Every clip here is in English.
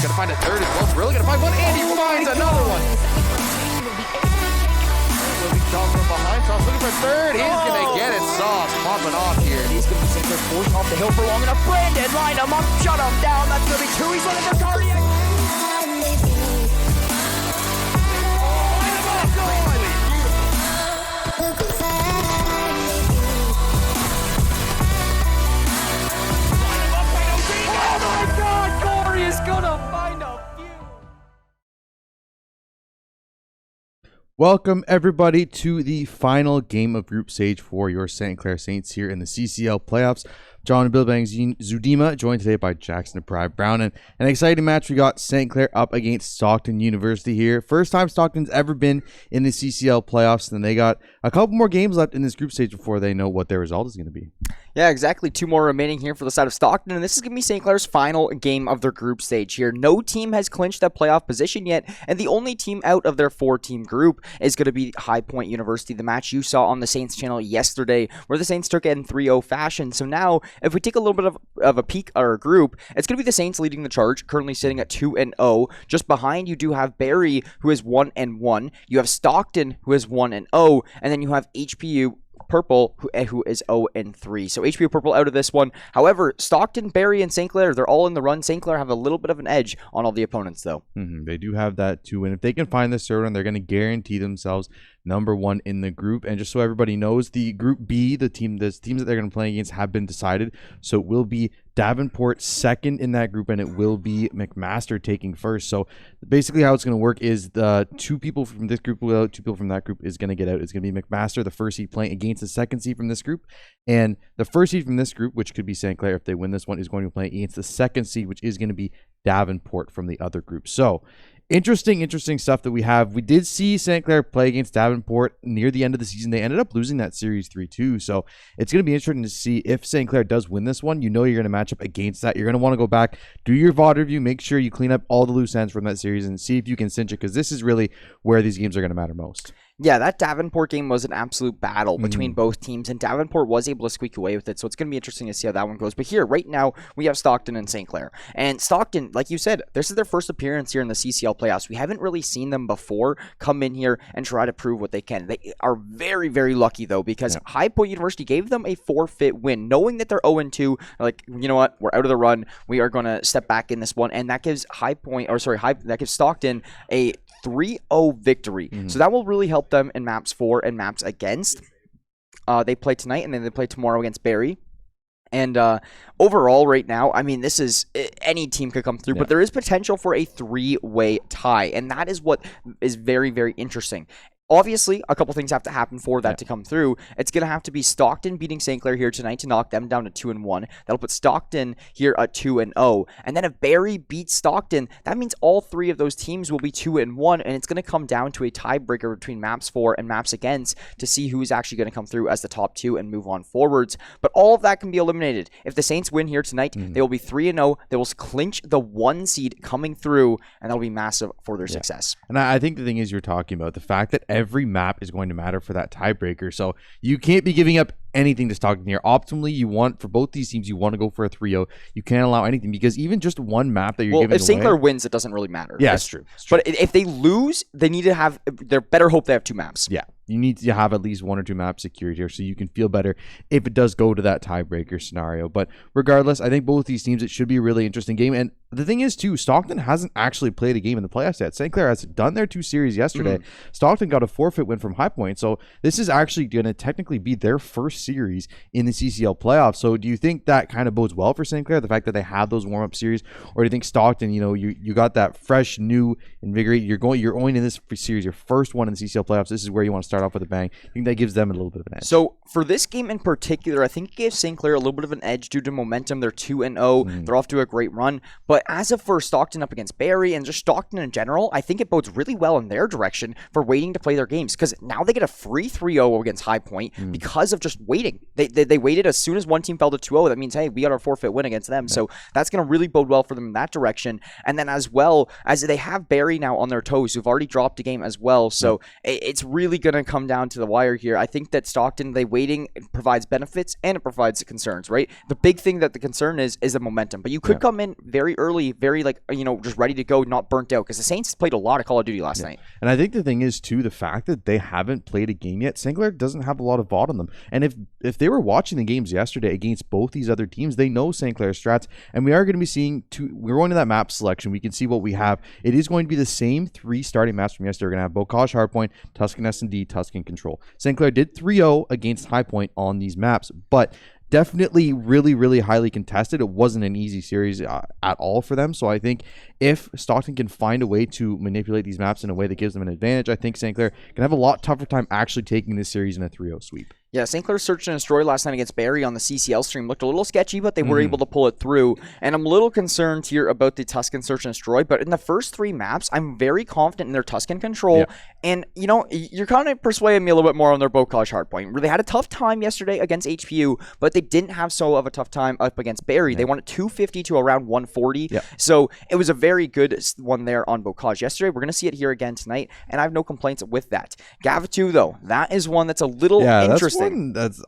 Gonna find a third as well. Really gonna find one, and he finds another one. Will be done from behind. Sauce looking for a third. He's gonna get it. Sauce popping off here. He's gonna be Sinclair forcing off the hill for long enough. Brandon, line him up, shut him down. That's gonna be two. He's looking for cardiac. Welcome everybody to the final game of group stage for your St. Clair Saints here in the CCL playoffs. John and Bill Bangs Zudima, joined today by Jackson and Pride Brown. And an exciting match. We got St. Clair up against Stockton University here. First time Stockton's ever been in the CCL playoffs. And they got a couple more games left in this group stage before they know what their result is going to be. Yeah, exactly. Two more remaining here for the side of Stockton, and this is going to be St. Clair's final game of their group stage here. No team has clinched that playoff position yet, and the only team out of their four-team group is going to be High Point University, the match you saw on the Saints channel yesterday, where the Saints took it in 3-0 fashion. So now, if we take a little bit of a peek at our group, it's going to be the Saints leading the charge, currently sitting at 2-0. Just behind, you do have Barrie, who is 1-1. You have Stockton, who is 1-0, and then you have HPU Purple, who is 0-3. So HPU Purple out of this one. However, Stockton, Barrie, and St. Clair, they're all in the run. St. Clair have a little bit of an edge on all the opponents, though. They do have that too. And if they can find this third one, they're going to guarantee themselves number one in the group. And just so everybody knows, the Group B, the teams that they're going to play against have been decided. So it will be Davenport second in that group, and it will be McMaster taking first. So basically how it's going to work is the two people from this group will go out, two people from that group is going to get out. It's going to be McMaster, the first seed, playing against the second seed from this group. And the first seed from this group, which could be St. Clair if they win this one, is going to be playing against the second seed, which is going to be Davenport from the other group. So interesting stuff that we have. We did see St. Clair play against Davenport near the end of the season. They ended up losing that series 3-2. So it's going to be interesting to see if St. Clair does win this one. You know you're going to match up against that. You're going to want to go back, do your VOD review, make sure you clean up all the loose ends from that series and see if you can cinch it, because this is really where these games are going to matter most. Yeah, that Davenport game was an absolute battle between both teams, and Davenport was able to squeak away with it, so it's going to be interesting to see how that one goes. But here, right now, we have Stockton and St. Clair. And Stockton, like you said, this is their first appearance here in the CCL playoffs. We haven't really seen them before come in here and try to prove what they can. They are very, very lucky, though, because High Point University gave them a forfeit win, knowing that they're 0-2. Like, you know what? We're out of the run. We are going to step back in this one, and that gives that gives Stockton a 3-0 victory. So that will really help them in maps 4 and maps against. They play tonight, and then they play tomorrow against Barrie. And overall, right now, I mean, this is any team could come through, but there is potential for a 3-way tie, and that is what is very, very interesting. Obviously, a couple things have to happen for that to come through. It's going to have to be Stockton beating St. Clair here tonight to knock them down to 2-1. That'll put Stockton here at 2-0. And then if Barrie beats Stockton, that means all three of those teams will be 2-1, and it's going to come down to a tiebreaker between maps 4 and maps against to see who's actually going to come through as the top two and move on forwards. But all of that can be eliminated. If the Saints win here tonight, they will be 3-0. They will clinch the 1 seed coming through, and that'll be massive for their success. And I think the thing is, you're talking about the fact that every map is going to matter for that tiebreaker. So you can't be giving up anything to Stockton here. Optimally, you want, for both these teams, you want to go for a 3-0. You can't allow anything, because even just one map that you're giving away. If St. Clair wins, it doesn't really matter. Yeah, it's true. But if they lose, they need to have, they better hope they have 2 maps. Yeah. You need to have at least 1 or 2 maps secured here so you can feel better if it does go to that tiebreaker scenario. But regardless, I think both these teams, it should be a really interesting game. And the thing is, too, Stockton hasn't actually played a game in the playoffs yet. St. Clair has done their 2 series yesterday. Stockton got a forfeit win from High Point. So this is actually going to technically be their first series in the CCL playoffs. So do you think that kind of bodes well for St. Clair, the fact that they have those warm-up series? Or do you think Stockton, you got that fresh, new, invigorated, you're going in this series, your first one in the CCL playoffs, this is where you want to start off with a bang? I think that gives them a little bit of an edge. So for this game in particular, I think it gives St. Clair a little bit of an edge due to momentum. They're 2-0. They're off to a great run. But as of for Stockton up against Barrie and just Stockton in general, I think it bodes really well in their direction for waiting to play their games, because now they get a free 3-0 against High Point because of just waiting. They waited as soon as one team fell to 2-0. That means, hey, we got our forfeit win against them. So that's going to really bode well for them in that direction. And then as well, as they have Barrie now on their toes, who've already dropped a game as well. So it's really going to come down to the wire here. I think that Stockton, they waiting provides benefits and it provides concerns, right? The big thing that the concern is the momentum. But you could come in very early early, very like, just ready to go, not burnt out, because the Saints played a lot of Call of Duty last night. And I think the thing is too, the fact that they haven't played a game yet, St. Clair doesn't have a lot of VOD on them. And if they were watching the games yesterday against both these other teams, they know St. Clair's strats, and we are going to be seeing we're going to that map selection. We can see what we have. It is going to be the same 3 starting maps from yesterday. We're going to have Bocage Hardpoint, Tuscan S&D, Tuscan Control. St. Clair did 3-0 against High Point on these maps, but definitely really, really highly contested. It wasn't an easy series at all for them. So I think if Stockton can find a way to manipulate these maps in a way that gives them an advantage, I think St. Clair can have a lot tougher time actually taking this series in a 3-0 sweep. Yeah, St. Clair's search and destroy last night against Barrie on the CCL stream looked a little sketchy, but they were able to pull it through. And I'm a little concerned here about the Tuscan search and destroy, but in the first 3 maps, I'm very confident in their Tuscan control. Yeah. And, you're kind of persuading me a little bit more on their Bocage Hardpoint. They had a tough time yesterday against HPU, but they didn't have so of a tough time up against Barrie. Yeah. They won at 250 to around 140. Yeah. So it was a very good one there on Bocage yesterday. We're going to see it here again tonight, and I have no complaints with that. Gavitu, though, that is one that's a little interesting.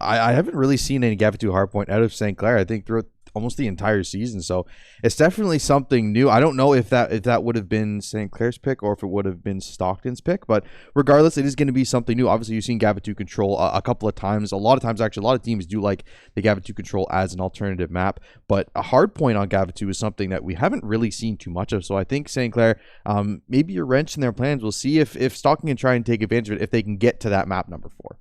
I haven't really seen any Gavitu Hardpoint out of St. Clair, I think, throughout almost the entire season. So it's definitely something new. I don't know if that would have been St. Clair's pick or if it would have been Stockton's pick, but regardless, it is going to be something new. Obviously, you've seen Gavitu Control a couple of times. A lot of times, actually, a lot of teams do like the Gavitu Control as an alternative map, but a Hardpoint on Gavitu is something that we haven't really seen too much of. So I think St. Clair, maybe you're wrenching their plans. We'll see if Stockton can try and take advantage of it if they can get to that map number 4.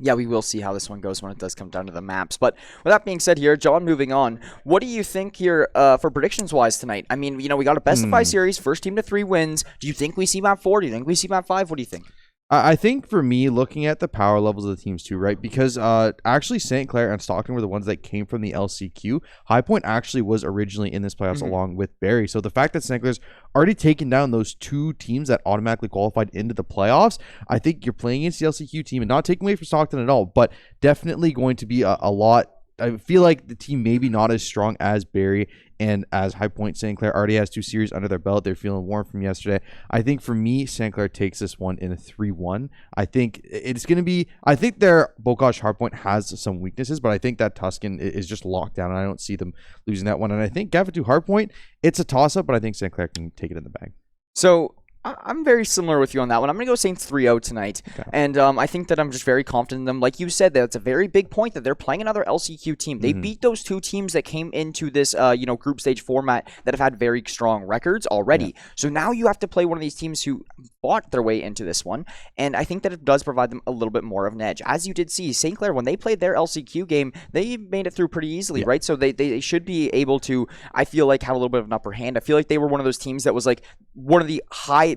Yeah, we will see how this one goes when it does come down to the maps. But with that being said here, John, moving on, what do you think here for predictions-wise tonight? I mean, we got a best-of-5 series, first team to 3 wins. Do you think we see map 4? Do you think we see map 5? What do you think? I think for me, looking at the power levels of the teams too, right? Because actually St. Clair and Stockton were the ones that came from the LCQ. High Point actually was originally in this playoffs along with Barrie. So the fact that St. Clair's already taken down those 2 teams that automatically qualified into the playoffs, I think you're playing against the LCQ team and not taking away from Stockton at all, but definitely going to be a lot. I feel like the team maybe not as strong as Barrie and as High Point. St. Clair already has 2 series under their belt. They're feeling warm from yesterday. I think for me, St. Clair takes this one in a 3-1. I think it's going to be, I think their Bocage Hardpoint has some weaknesses, but I think that Tuscan is just locked down, and I don't see them losing that one. And I think Gavitu Hardpoint, it's a toss-up, but I think St. Clair can take it in the bag. So I'm very similar with you on that one. I'm going to go Saints 3-0 tonight. Okay. And I think that I'm just very confident in them. Like you said, that's a very big point that they're playing another LCQ team. They beat those 2 teams that came into this group stage format that have had very strong records already. Yeah. So now you have to play one of these teams who fought their way into this one. And I think that it does provide them a little bit more of an edge. As you did see, St. Clair, when they played their LCQ game, they made it through pretty easily, right? So they should be able to, I feel like, have a little bit of an upper hand. I feel like they were one of those teams that was like one of the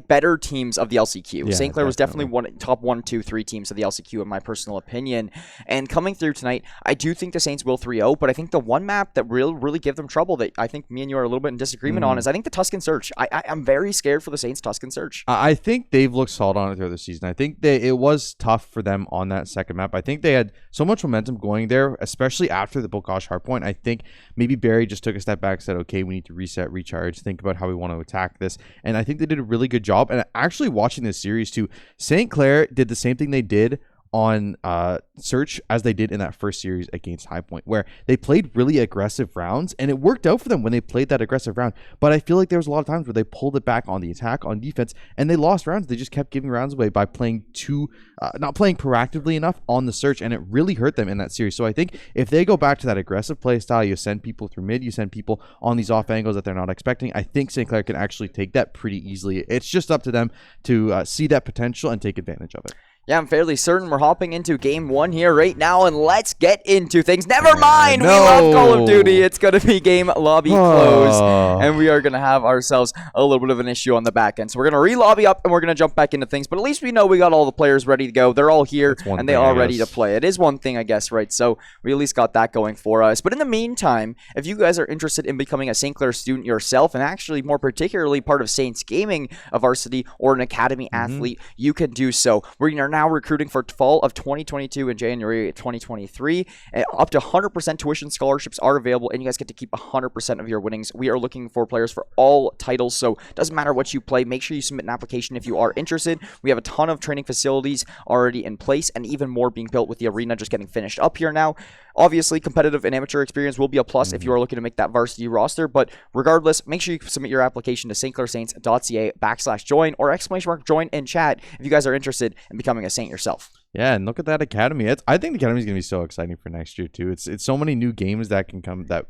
better teams of the LCQ. Yeah, St. Clair was definitely top 1, 2, 3 teams of the LCQ in my personal opinion. And coming through tonight, I do think the Saints will 3-0, but I think the one map that will really give them trouble that I think me and you are a little bit in disagreement on is I think the Tuscan Search. I'm very scared for the Saints Tuscan Search. I think they've looked solid on it throughout the season. I think it was tough for them on that second map. I think they had so much momentum going there, especially after the Bocage Hardpoint. I think maybe Barrie just took a step back and said, okay, we need to reset, recharge, think about how we want to attack this. And I think they did a really good job. And actually watching this series too, St. Clair did the same thing they did on Search as they did in that first series against High Point, where they played really aggressive rounds, and it worked out for them when they played that aggressive round. But I feel like there was a lot of times where they pulled it back on the attack, on defense, and they lost rounds. They just kept giving rounds away by playing not playing proactively enough on the Search, and it really hurt them in that series. So I think if they go back to that aggressive play style, you send people through mid, you send people on these off angles that they're not expecting, I think St. Clair can actually take that pretty easily. It's just up to them to see that potential and take advantage of it. Yeah, I'm fairly certain we're hopping into game 1 here right now, and let's get into things. Never mind, we love Call of Duty. It's going to be game lobby close, and we are going to have ourselves a little bit of an issue on the back end. So we're going to re-lobby up, and we're going to jump back into things, but at least we know we got all the players ready to go. They're all here, and they are ready to play. It is one thing, I guess, right? So we at least got that going for us. But in the meantime, if you guys are interested in becoming a St. Clair student yourself, and actually more particularly part of Saints Gaming, a varsity or an academy athlete, you can do so. We are now recruiting for fall of 2022 and January 2023. Up to 100% tuition scholarships are available, and you guys get to keep 100% of your winnings. We are looking for players for all titles, so it doesn't matter what you play. Make sure you submit an application if you are interested. We have a ton of training facilities already in place, and even more being built with the arena just getting finished up here now. Obviously, competitive and amateur experience will be a plus if you are looking to make that varsity roster, but regardless, make sure you submit your application to stclairsaints.ca/join or !join in chat if you guys are interested in becoming a Saint yourself. Yeah, and look at that academy. I think the academy is going to be so exciting for next year too. It's so many new games that can come out.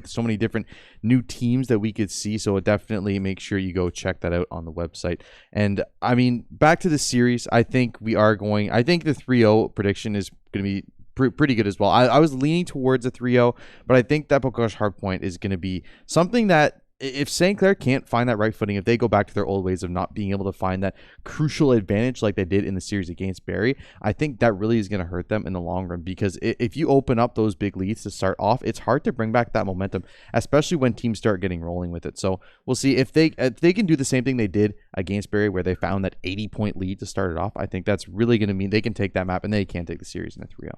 So many different new teams that we could see. So definitely make sure you go check that out on the website. And I mean, back to the series. I think the 3-0 prediction is going to be pretty good as well. I was leaning towards a 3-0, but I think that Bocage Hardpoint is going to be something that, if St. Clair can't find that right footing, if they go back to their old ways of not being able to find that crucial advantage like they did in the series against Barrie, I think that really is going to hurt them in the long run, because if you open up those big leads to start off, it's hard to bring back that momentum, especially when teams start getting rolling with it. So we'll see if they can do the same thing they did against Barrie, where they found that 80-point lead to start it off. I think that's really going to mean they can take that map and they can take the series in a 3-0.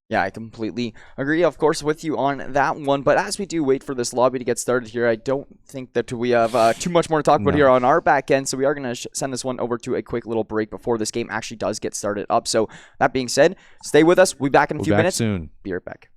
Yeah, I completely agree, of course, with you on that one. But as we do wait for this lobby to get started here, I don't think that we have too much more to talk about here on our back end. So we are going to send this one over to a quick little break before this game actually does get started up. So that being said, stay with us. We'll be back in a few minutes. Soon. Be right back.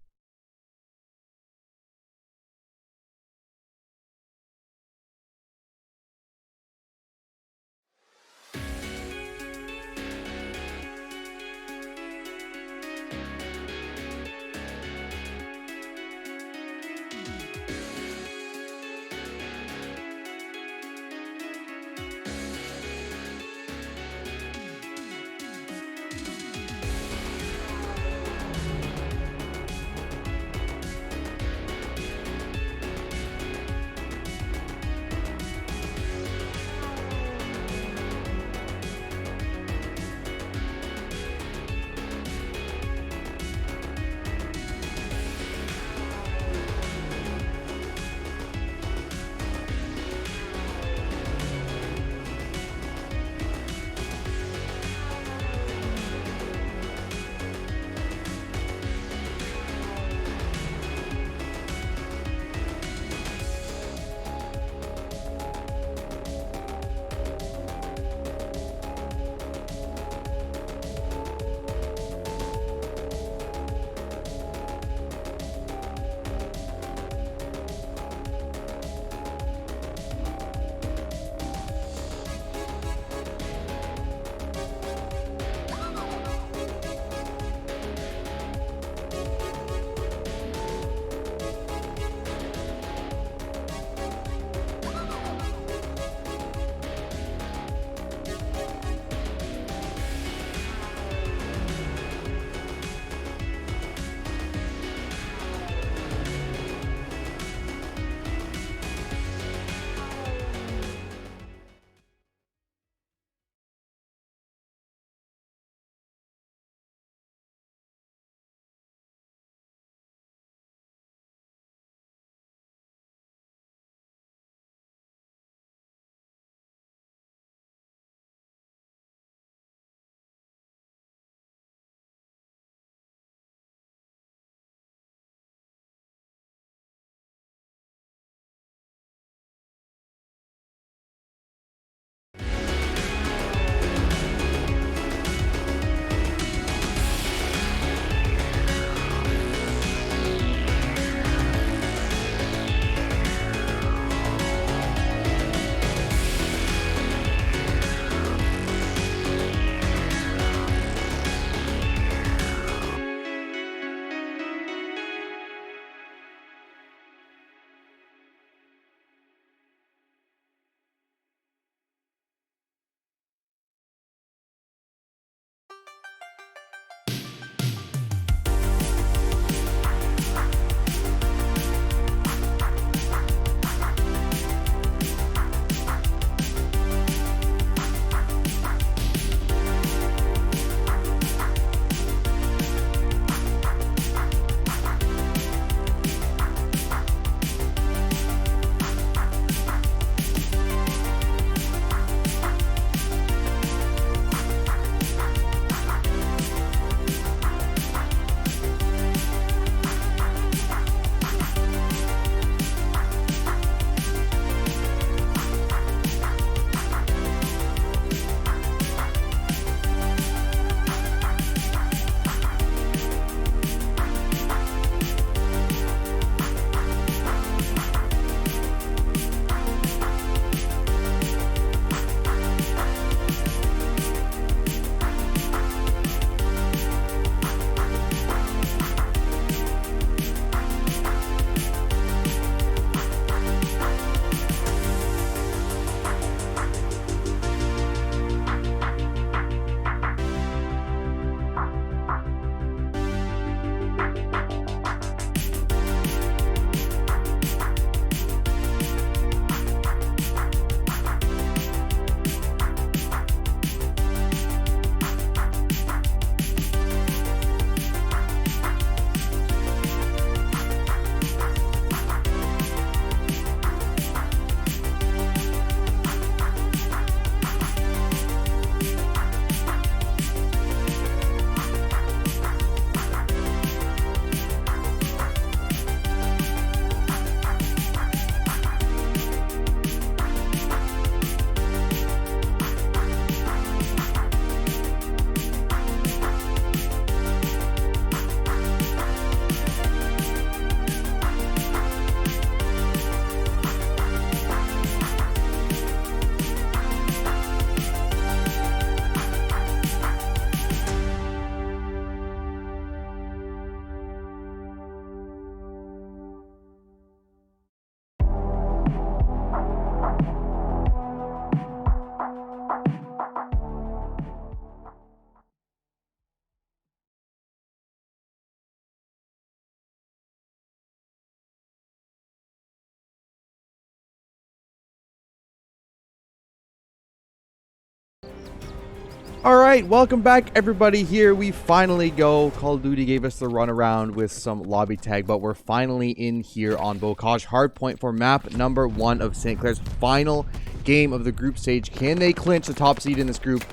All right, welcome back, everybody. Here we finally go. Call of Duty gave us the runaround with some lobby tag, but we're finally in here on Bocage Hardpoint for map number 1 of St. Clair's final game of the group stage. Can they clinch the top seed in this group,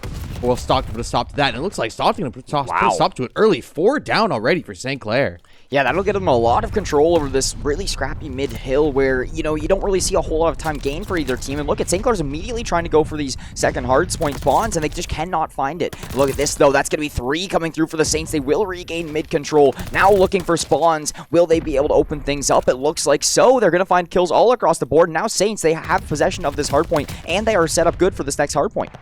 or will Stockton put a stop to that? And it looks like Stockton going to put a stop to it early. 4 down already for St. Clair. Yeah, that'll get them a lot of control over this really scrappy mid-hill where, you know, you don't really see a whole lot of time gained for either team. And look at St. Clair's immediately trying to go for these second hardpoint spawns, and they just cannot find it. Look at this, though. That's going to be 3 coming through for the Saints. They will regain mid-control. Now looking for spawns. Will they be able to open things up? It looks like so. They're going to find kills all across the board. Now Saints, they have possession of this hardpoint, and they are set up good for this next hardpoint.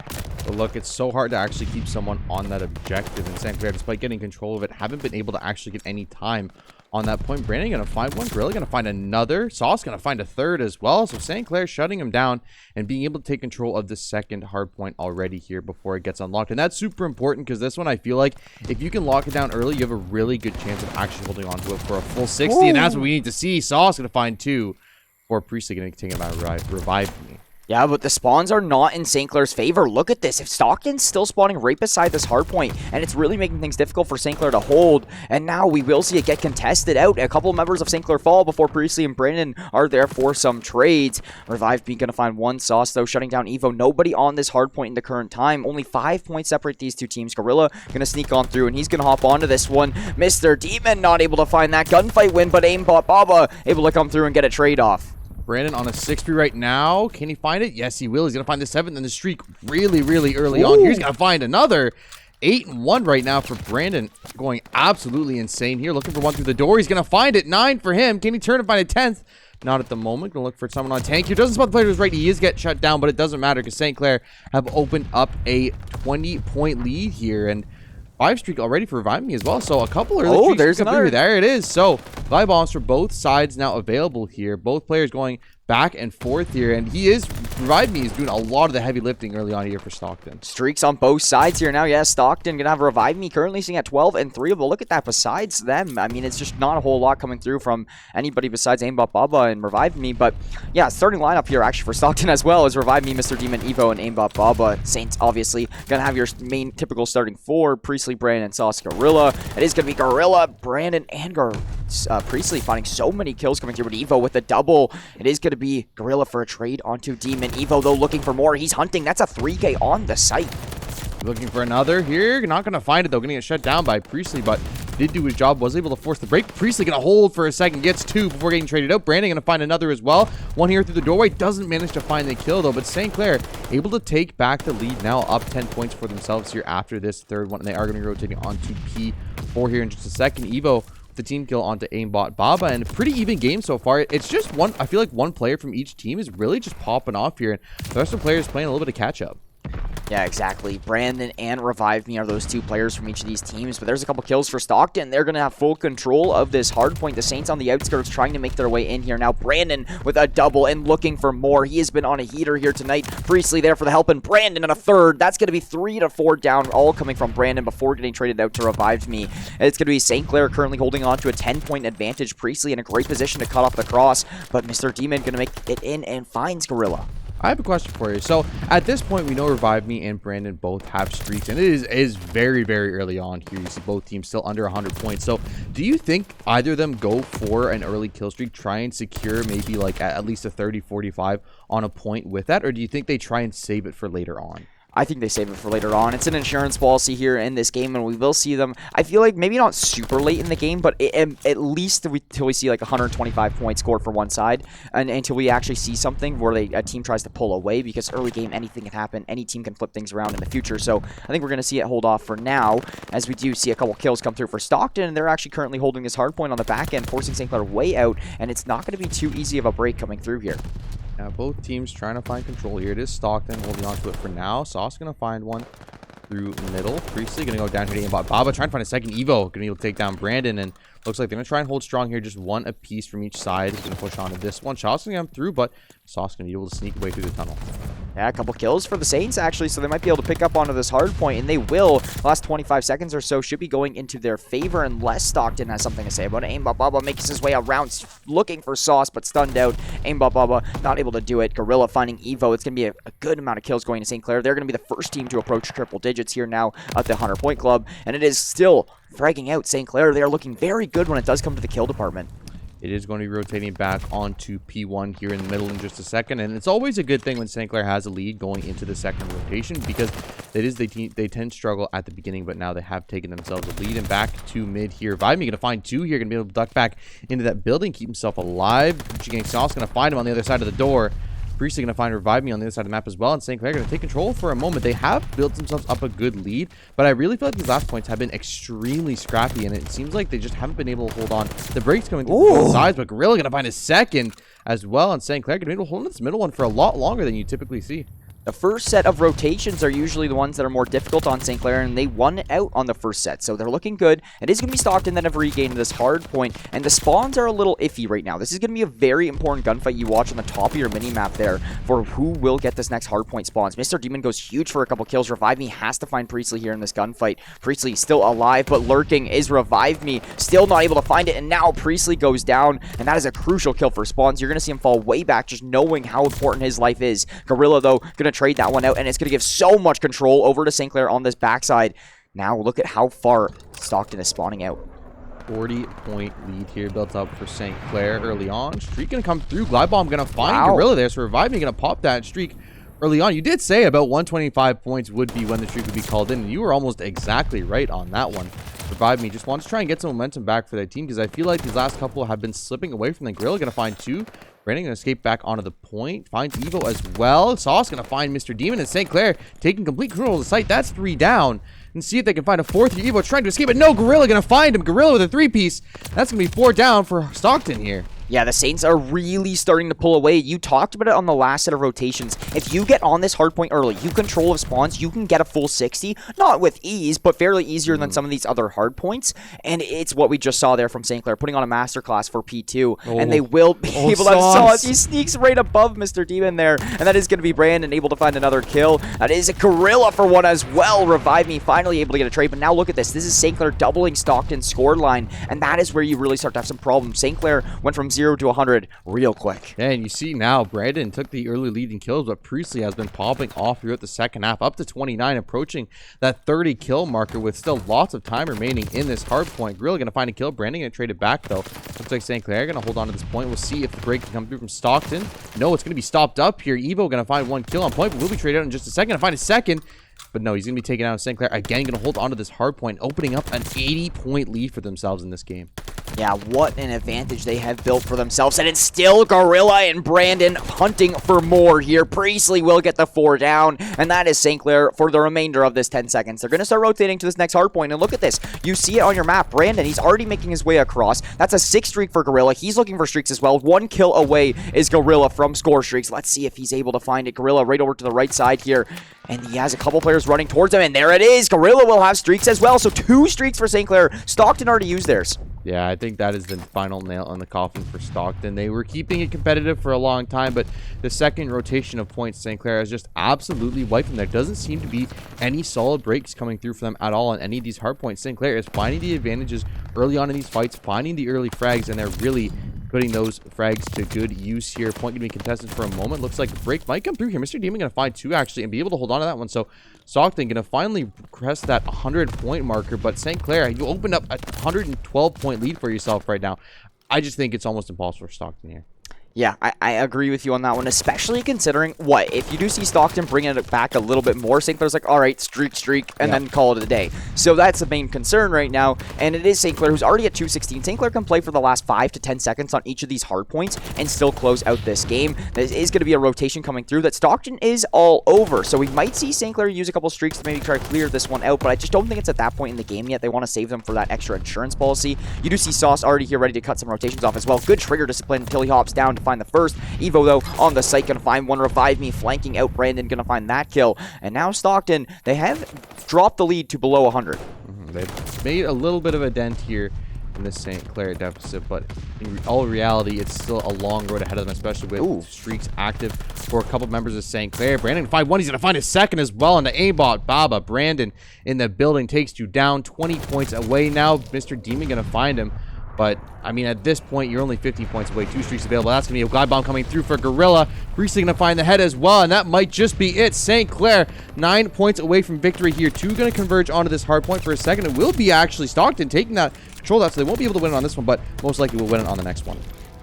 But look, it's so hard to actually keep someone on that objective. And St. Clair, despite getting control of it, haven't been able to actually get any time on that point. Brandon going to find one. Gorilla going to find another. Sauce going to find a third as well. So St. Clair shutting him down and being able to take control of the second hard point already here before it gets unlocked. And that's super important because this one, I feel like if you can lock it down early, you have a really good chance of actually holding on to it for a full 60. Ooh. And that's what we need to see. Sauce going to find 2. Or Priestley going to take him out of revive me. Yeah, but the spawns are not in St. Clair's favor. Look at this. If Stockton's still spawning right beside this hardpoint, and it's really making things difficult for St. Clair to hold, and now we will see it get contested out. A couple members of St. Clair fall before Priestley and Brandon are there for some trades. Revive being going to find one Sauce, though, shutting down Evo. Nobody on this hardpoint in the current time. Only 5 points separate these two teams. Gorilla going to sneak on through, and he's going to hop onto this one. Mr. Demon not able to find that gunfight win, but Aimbot Baba able to come through and get a trade off. Brandon on a 6-3 right now. Can he find it? Yes, he will. He's going to find the 7th in the streak really, really early on. He's going to find another. 8-1 right now for Brandon. Going absolutely insane here. Looking for one through the door. He's going to find it. 9 for him. Can he turn and find a 10th? Not at the moment. Going to look for someone on tank here. Doesn't spot the player who's right. He is getting shut down, but it doesn't matter because St. Clair have opened up a 20-point lead here. And 5 streak already for Revive Me as well. So a couple early streaks. There's another. There it is. So 5 bombs for both sides now available here. Both players going back and forth here. And Revive Me is doing a lot of the heavy lifting early on here for Stockton. Streaks on both sides here now. Yeah, Stockton going to have Revive Me currently sitting at 12 and 3. But look at that. Besides them, I mean, it's just not a whole lot coming through from anybody besides Aimbot Baba and Revive Me. But yeah, starting lineup here actually for Stockton as well is Revive Me, Mr. Demon, Evo, and Aimbot Baba. Saints obviously going to have your main typical starting 4. Priestley, Brandon, Sauce, Gorilla. It is going to be Gorilla, Brandon, and Priestley finding so many kills coming through with Evo with the double. It is going to be Gorilla for a trade onto Demon. Evo, though, looking for more. He's hunting. That's a 3K on the site. Looking for another here. Not going to find it, though. Going to get shut down by Priestley, but did do his job. Was able to force the break. Priestley going to hold for a second. Gets 2 before getting traded out. Brandon going to find another as well. One here through the doorway. Doesn't manage to find the kill, though. But St. Clair able to take back the lead now, up 10 points for themselves here after this third one. And they are going to be rotating onto P4 here in just a second. Evo the team kill onto Aimbot Baba, and a pretty even game so far. It's just one, I feel like one player from each team is really just popping off here, and the rest of the players playing a little bit of catch up. Yeah, exactly. Brandon and Revive Me are those 2 players from each of these teams, but there's a couple kills for Stockton. They're going to have full control of this hard point. The Saints on the outskirts trying to make their way in here. Now Brandon with a double and looking for more. He has been on a heater here tonight. Priestley there for the help, and Brandon on a third. That's going to be 3 to 4 down, all coming from Brandon before getting traded out to Revive Me. It's going to be St. Clair currently holding on to a 10-point advantage. Priestley in a great position to cut off the cross, but Mr. Demon going to make it in and finds Gorilla. I have a question for you. So at this point, we know Revive Me and Brandon both have streaks, and it is very, very early on here. You see both teams still under 100 points. So do you think either of them go for an early kill streak, try and secure maybe like at least a 30-45 on a point with that, or do you think they try and save it for later on? I think they save it for later on. It's an insurance policy here in this game, and we will see them. I feel like maybe not super late in the game, but at least until we see like 125 points scored for one side, and until we actually see something where a team tries to pull away, because early game, anything can happen. Any team can flip things around in the future. So I think we're going to see it hold off for now, as we do see a couple kills come through for Stockton, and they're actually currently holding this hard point on the back end, forcing St. Clair way out, and it's not going to be too easy of a break coming through here. Yeah, both teams trying to find control here. It is Stockton holding on to it for now. Sauce going to find one through middle. Priestley going to go down here to Aimbot Baba, trying to find a second Evo. Going to be able to take down Brandon, and Looks like they're going to try and hold strong here. Just one apiece from each side. Going to push on to this one. Shot's going to come through, but Sauce going to be able to sneak away through the tunnel. Yeah, a couple kills for the Saints, actually, so they might be able to pick up onto this hard point, and they will. Last 25 seconds or so should be going into their favor, unless Stockton has something to say about it. Aimbot Bubba makes his way around, looking for Sauce, but stunned out. Aimbot Bubba not able to do it. Gorilla finding Evo. It's going to be a good amount of kills going to St. Clair. They're going to be the first team to approach triple digits here now at the 100-point club, and it is still fragging out St. Clair. They are looking very good when it does come to the kill department. It is going to be rotating back onto P1 here in the middle in just a second. And it's always a good thing when St. Clair has a lead going into the second rotation, because they tend to struggle at the beginning, but now they have taken themselves a lead. And back to mid here. Vibe going to find two here. Going to be able to duck back into that building, keep himself alive. Gang Sauce going to find him on the other side of the door. Priestley going to find Revive Me on the other side of the map as well, and St. Clair going to take control for a moment. They have built themselves up a good lead, but I really feel like these last points have been extremely scrappy, and it seems like they just haven't been able to hold on. The breaks coming through both sides, but Gorilla going to find a second as well, and St. Clair going to be able to hold on this middle one for a lot longer than you typically see. The first set of rotations are usually the ones that are more difficult on St. Clair, and they won out on the first set, so they're looking good. It is going to be Stockton that have regained this hard point, and the spawns are a little iffy right now. This is going to be a very important gunfight you watch on the top of your mini-map there for who will get this next hard point spawns. Mr. Demon goes huge for a couple kills. Revive Me has to find Priestley here in this gunfight. Priestley still alive, but lurking is Revive Me. Still not able to find it, and now Priestley goes down, and that is a crucial kill for spawns. You're going to see him fall way back, just knowing how important his life is. Gorilla, though, going to trade that one out, and it's going to give so much control over to St. Clair on this backside. Now look at how far Stockton is spawning out. 40-point lead here built up for St. Clair early on. Streak going to come through. Glide Bomb going to find Gorilla there, so Revive Me going to pop that streak early on. You did say about 125 points would be when the streak would be called in, and you were almost exactly right on that one. Revive Me just wants to try and get some momentum back for that team, because I feel like these last couple have been slipping away from the Gorilla. Going to find two. Brandon going to escape back onto the point. Finds Evo as well. Sauce going to find Mr. Demon, and St. Clair taking complete control of the site. That's 3 down. And see if they can find a fourth here. Evo trying to escape, but no, Gorilla going to find him. Gorilla with a 3-piece. That's going to be 4 down for Stockton here. Yeah, the Saints are really starting to pull away. You talked about it on the last set of rotations. If you get on this hard point early, you control of spawns, you can get a full 60. Not with ease, but fairly easier than some of these other hard points. And it's what we just saw there from St. Clair, putting on a masterclass for P2. And they will be able to have Sauce. He sneaks right above Mr. Demon there. And that is going to be Brandon able to find another kill. That is a Gorilla for one as well. Revive Me finally able to get a trade. But now look at this. This is St. Clair doubling Stockton's score line. And that is where you really start to have some problems. St. Clair went from 0 to 100 real quick. Yeah, and you see now Brandon took the early lead in kills, but Priestley has been popping off throughout the second half, up to 29, approaching that 30 kill marker with still lots of time remaining in this hard point. Gorilla going to find a kill. Brandon going to trade it back, though. Looks like St. Clair going to hold on to this point. We'll see if the break can come through from Stockton. No, it's going to be stopped up here. Evo going to find one kill on point, but will be traded out in just a second to find a second. But no, he's going to be taken out of St. Clair. Again, going to hold on to this hard point, opening up an 80-point lead for themselves in this game. Yeah, what an advantage they have built for themselves. And it's still Gorilla and Brandon hunting for more here. Priestley will get the 4 down. And that is St. Clair for the remainder of this 10 seconds. They're going to start rotating to this next hard point. And look at this. You see it on your map. Brandon, he's already making his way across. That's a 6 streak for Gorilla. He's looking for streaks as well. 1 kill away is Gorilla from score streaks. Let's see if he's able to find it. Gorilla right over to the right side here. And he has a couple players running towards him. And there it is. Gorilla will have streaks as well. So 2 streaks for St. Clair. Stockton already used theirs. Yeah, I think that is the final nail in the coffin for Stockton. They were keeping it competitive for a long time, but the second rotation of points, St. Clair has just absolutely wiped them. There doesn't seem to be any solid breaks coming through for them at all on any of these hard points. St. Clair is finding the advantages early on in these fights, finding the early frags, and they're really putting those frags to good use here. Point going to be contested for a moment. Looks like the break might come through here. Mr. Demon going to find 2 actually and be able to hold on to that one. So Stockton going to finally crest that 100-point marker, but St. Clair, you opened up a 112-point lead for yourself right now. I just think it's almost impossible for Stockton here. Yeah, I agree with you on that one, especially considering what if you do see Stockton bringing it back a little bit more. St. Clair's like, all right, streak, and then call it a day. So that's the main concern right now, and it is St. Clair who's already at 216. St. Clair can play for the last 5 to 10 seconds on each of these hard points and still close out this game. There is going to be a rotation coming through that Stockton is all over, so we might see St. Clair use a couple streaks to maybe try to clear this one out, but I just don't think it's at that point in the game yet. They want to save them for that extra insurance policy. You do see Sauce already here ready to cut some rotations off as well. Good trigger discipline until he hops down to find the first. Evo, though, on the site, gonna find one. Revive Me, flanking out Brandon, gonna find that kill. And now Stockton, they have dropped the lead to below 100. They've made a little bit of a dent here in this St. Clair deficit, but in all reality, it's still a long road ahead of them, especially with streaks active for a couple members of St. Clair. Brandon 5-1, he's going to find his second as well on the aimbot. Baba, Brandon in the building takes you down, 20 points away now. Mr. Demon going to find him. But, I mean, at this point, you're only 15 points away. 2 streaks available. That's going to be a glide bomb coming through for Gorilla. Priestley going to find the head as well, and that might just be it. St. Clair, 9 points away from victory here. 2 going to converge onto this hard point for a second. It will be actually Stockton taking that control that, so they won't be able to win it on this one, but most likely will win it on the next one.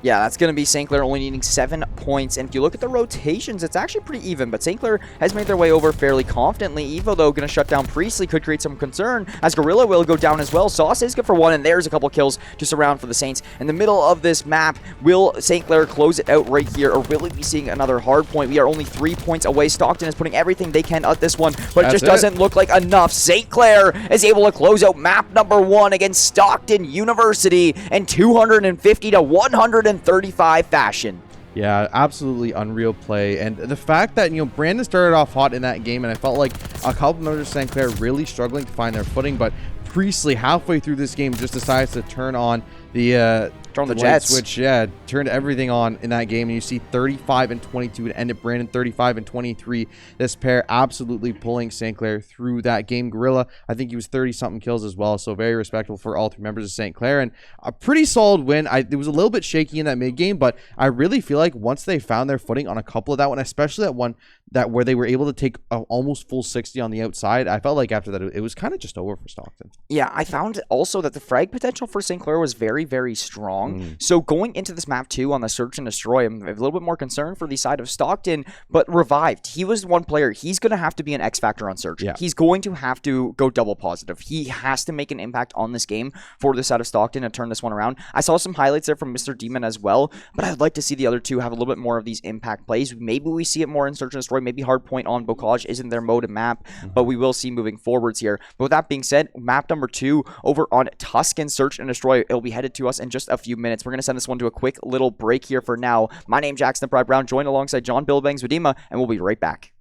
Yeah, that's going to be St. Clair only needing 7 points. And if you look at the rotations, it's actually pretty even. But St. Clair has made their way over fairly confidently. Evo, though, going to shut down Priestley. Could create some concern as Gorilla will go down as well. Sauce is good for 1, and there's a couple kills just around for the Saints. In the middle of this map, will St. Clair close it out right here, or will we be seeing another hard point? We are only 3 points away. Stockton is putting everything they can at this one, but it just doesn't look like enough. St. Clair is able to close out map number 1 against Stockton University in 250 to 135 fashion. Yeah, absolutely unreal play. And the fact that, you know, Brandon started off hot in that game, and I felt like a couple members of St. Clair really struggling to find their footing, but Priestley halfway through this game just decides to turn on the Jets switch. Yeah, turned everything on in that game, and you see 35 and 22 and ended Brandon 35 and 23. This pair absolutely pulling St. Clair through that game. Gorilla, I think he was 30 something kills as well, so very respectable for all 3 members of St. Clair, and a pretty solid win. It was a little bit shaky in that mid game, but I really feel like once they found their footing on a couple of that one, especially that one that where they were able to take a almost full 60 on the outside, I felt like after that it was kind of just over for Stockton. Yeah, I found also that the frag potential for St. Clair was very, very strong. So going into this map too on the search and destroy, I'm a little bit more concerned for the side of Stockton, but Revived, he was one player. He's going to have to be an X factor on search. Yeah. He's going to have to go double positive. He has to make an impact on this game for the side of Stockton and turn this one around. I saw some highlights there from Mr. Demon as well, but I'd like to see the other two have a little bit more of these impact plays. Maybe we see it more in search and destroy. Maybe hard point on Bocage isn't their mode of map, but we will see moving forwards here. But with that being said, map number 2 over on Tuscan Search and Destroy, it'll be headed to us in just a few minutes. We're going to send this one to a quick little break here for now. My name's Jackson Pride Brown, joined alongside John Billbangs Vadima, and we'll be right back.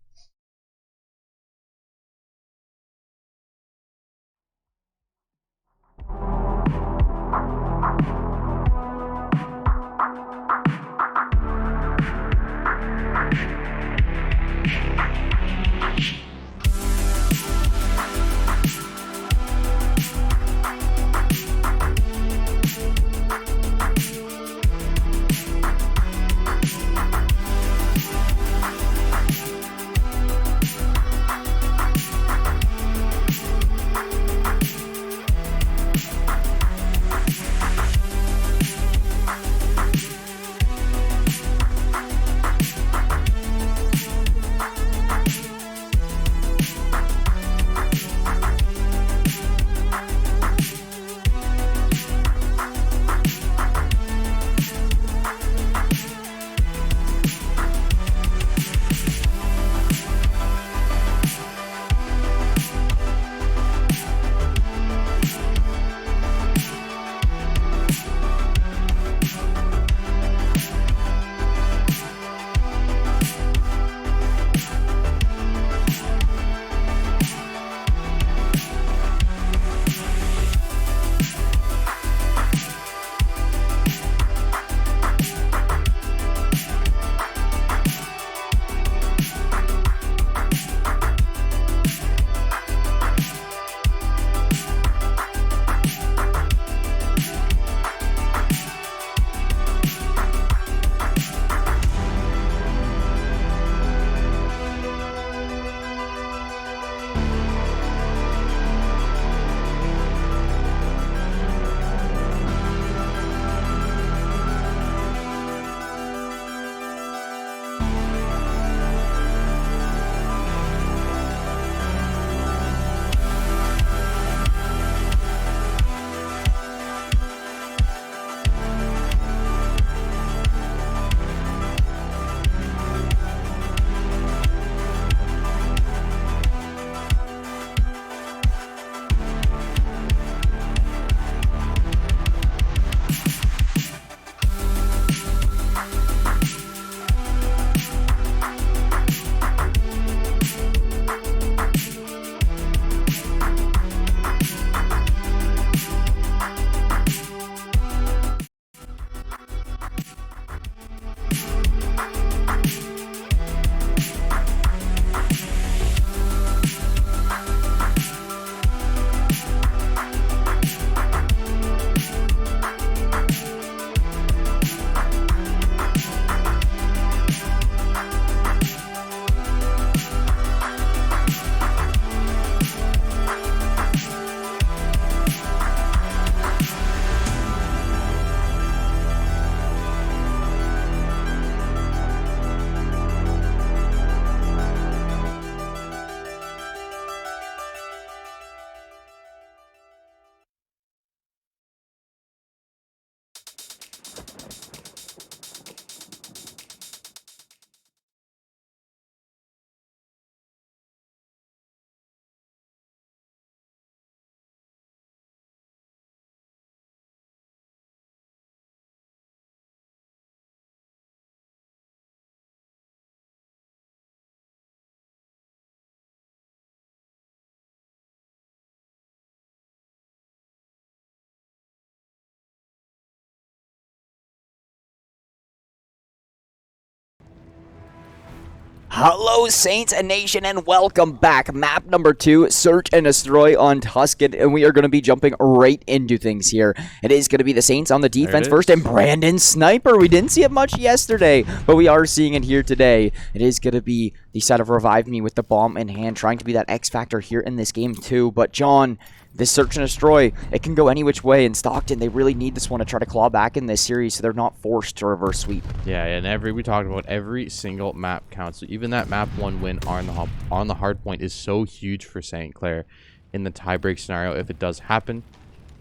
Hello, Saints and Nation, and welcome back. Map number 2, Search and Destroy on Tuscan, and we are going to be jumping right into things here. It is going to be the Saints on the defense first, and Brandon Sniper. We didn't see it much yesterday, but we are seeing it here today. It is going to be the set of Revive Me with the bomb in hand, trying to be that X factor here in this game too. But John, this Search and Destroy, it can go any which way, and Stockton, they really need this one to try to claw back in this series so they're not forced to reverse sweep. Yeah, and we talked about every single map counts. So even that map 1 win on the hard point is so huge for St. Clair in the tiebreak scenario if it does happen.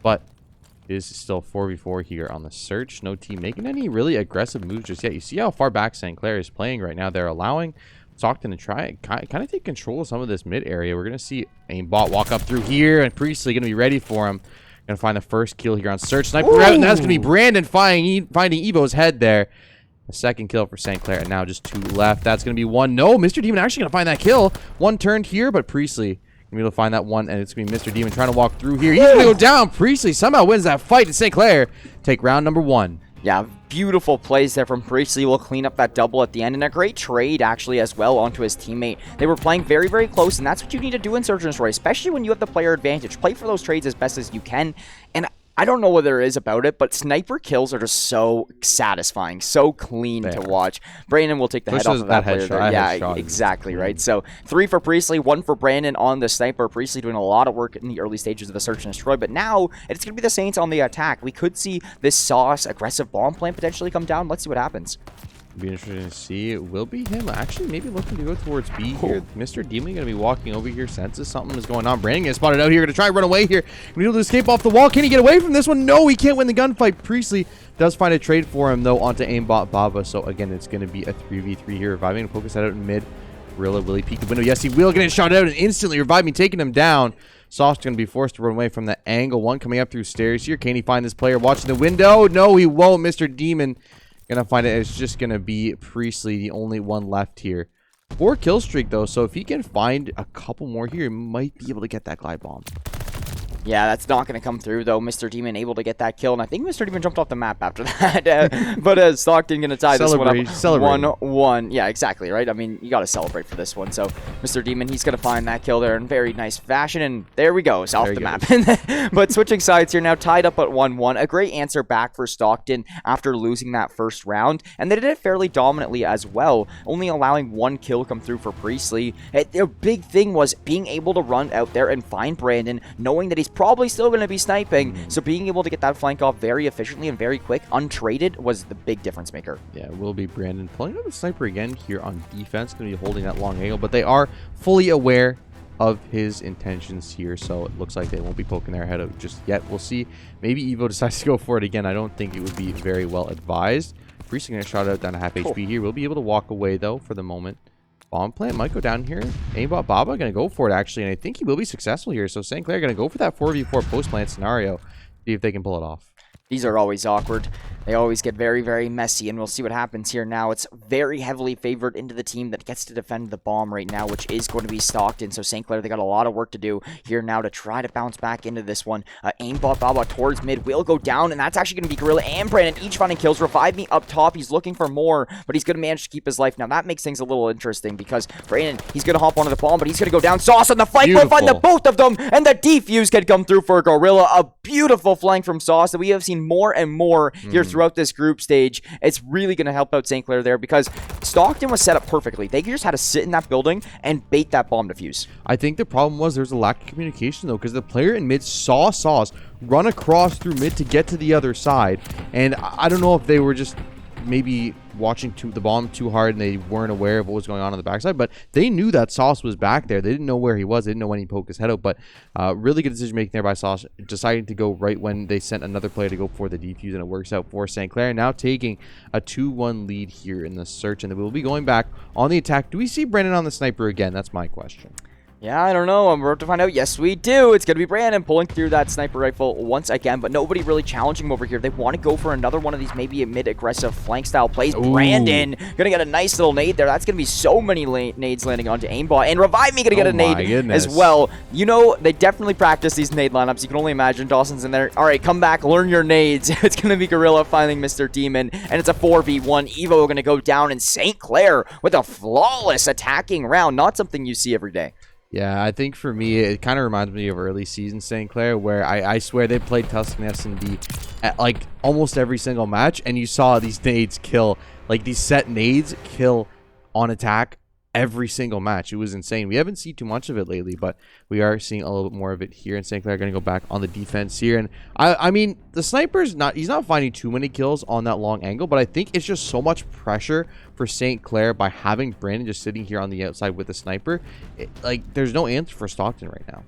But it is still 4v4 here on the Search. No team making any really aggressive moves just yet. You see how far back St. Clair is playing right now. They're allowing Stockton to try kind of take control of some of this mid area. We're going to see Aimbot walk up through here, and Priestley going to be ready for him. Going to find the first kill here on Search. Sniper out, and that's going to be Brandon finding Evo's head there. A second kill for St. Clair, and now just 2 left. That's going to be 1. No, Mr. Demon actually going to find that kill. 1 turned here, but Priestley going to be able to find that 1, and it's going to be Mr. Demon trying to walk through here. He's going to go down. Priestley somehow wins that fight, and St. Clair take round number 1. Yeah, beautiful plays there from Priestley. Will clean up that double at the end, and a great trade actually as well onto his teammate. They were playing very, very close, and that's what you need to do in Search and Destroy, especially when you have the player advantage. Play for those trades as best as you can, and I don't know what there is about it, but sniper kills are just so satisfying, so clean to watch. Brandon will take the head off of that player there. Yeah, exactly, right? So 3 for Priestley, 1 for Brandon on the sniper. Priestley doing a lot of work in the early stages of the Search and Destroy, but now it's going to be the Saints on the attack. We could see this Sauce aggressive bomb plan potentially come down. Let's see what happens. Be interesting to see. It will be him actually maybe looking to go towards B here. Mr. Demon going to be walking over here, senses something is going on. Brandon gets spotted out here, going to try and run away here. Going to be able to escape off the wall. Can he get away from this one? No, he can't win the gunfight. Priestley does find a trade for him though onto Aimbot Baba. So again, it's going to be a 3v3 here. Reviving, focus that out in mid. Rilla, will he peek the window? Yes, he will. Get shot out and instantly Reviving, taking him down. Sauce going to be forced to run away from that angle. 1 coming up through stairs here. Can he find this player watching the window? No, he won't. Mr. Demon gonna find it. It's just gonna be Priestley, the only one left here. 4 kill streak though, so if he can find a couple more here, he might be able to get that glide bomb. Yeah, that's not going to come through, though. Mr. Demon able to get that kill, and I think Mr. Demon jumped off the map after that. But Stockton going to tie this one up 1-1. Yeah, exactly, right? I mean, you got to celebrate for this one. So Mr. Demon, he's going to find that kill there in very nice fashion, and there we go. It's off the map. But switching sides here now, tied up at 1-1. A great answer back for Stockton after losing that first round, and they did it fairly dominantly as well, only allowing 1 kill come through for Priestley. Their big thing was being able to run out there and find Brandon, knowing that he's probably still going to be sniping, so being able to get that flank off very efficiently and very quick, untraded, was the big difference maker. Yeah, it will be Brandon pulling out the sniper again here on defense, going to be holding that long angle, but they are fully aware of his intentions here, so it looks like they won't be poking their head out just yet. We'll see. Maybe Evo decides to go for it again. I don't think it would be very well advised. Priestley going to shot out down to half HP here. We'll be able to walk away though for the moment. Bomb plant might go down here. Aimbot Baba going to go for it actually, and I think he will be successful here. So St. Clair going to go for that 4v4 post plant scenario. See if they can pull it off. These are always awkward. They always get very, very messy, and we'll see what happens here now. It's very heavily favored into the team that gets to defend the bomb right now, which is going to be Stockton. So St. Clair, they got a lot of work to do here now to try to bounce back into this one. Aimbot Baba towards mid will go down, and that's actually going to be Gorilla and Brandon each finding kills. Revive Me up top. He's looking for more, but he's going to manage to keep his life. Now, that makes things a little interesting because Brandon, he's going to hop onto the bomb, but he's going to go down. Sauce on the flank will find the both of them, and the defuse can come through for Gorilla. A beautiful flank from Sauce that we have seen more and more here throughout this group stage. It's really going to help out St. Clair there because Stockton was set up perfectly. They just had to sit in that building and bait that bomb defuse. I think the problem was there's a lack of communication though, because the player in mid saw Sauce run across through mid to get to the other side, and I don't know if they were just maybe watching the bomb too hard and they weren't aware of what was going on the backside, but they knew that Sauce was back there. They didn't know where he was. They didn't know when he poked his head out, but really good decision making there by Sauce, deciding to go right when they sent another player to go for the defuse, and it works out for St. Clair, now taking a 2-1 lead here in the Search, and we'll be going back on the attack. Do we see Brandon on the sniper again? That's my question. Yeah, I don't know. We're about to find out. Yes, we do. It's going to be Brandon pulling through that sniper rifle once again, but nobody really challenging him over here. They want to go for another one of these, maybe a mid-aggressive flank-style plays. Ooh. Brandon going to get a nice little nade there. That's going to be so many nades landing onto aimbot. And Revive Me going to get a nade as well. You know, they definitely practice these nade lineups. You can only imagine Dawson's in there. All right, come back. Learn your nades. It's going to be Gorilla finding Mr. Demon, and it's a 4v1. Evo going to go down, and St. Clair with a flawless attacking round. Not something you see every day. Yeah, I think for me, it kind of reminds me of early season St. Clair, where I swear they played Tuscan S&D at like almost every single match, and you saw these nades kill, like these set nades kill on attack every single match. It was insane. We haven't seen too much of it lately, but we are seeing a little bit more of it here. And St. Clair going to go back on the defense here. And I mean, the sniper's he's not finding too many kills on that long angle, but I think it's just so much pressure for St. Clair by having Brandon just sitting here on the outside with the sniper. Like, there's no answer for Stockton right now.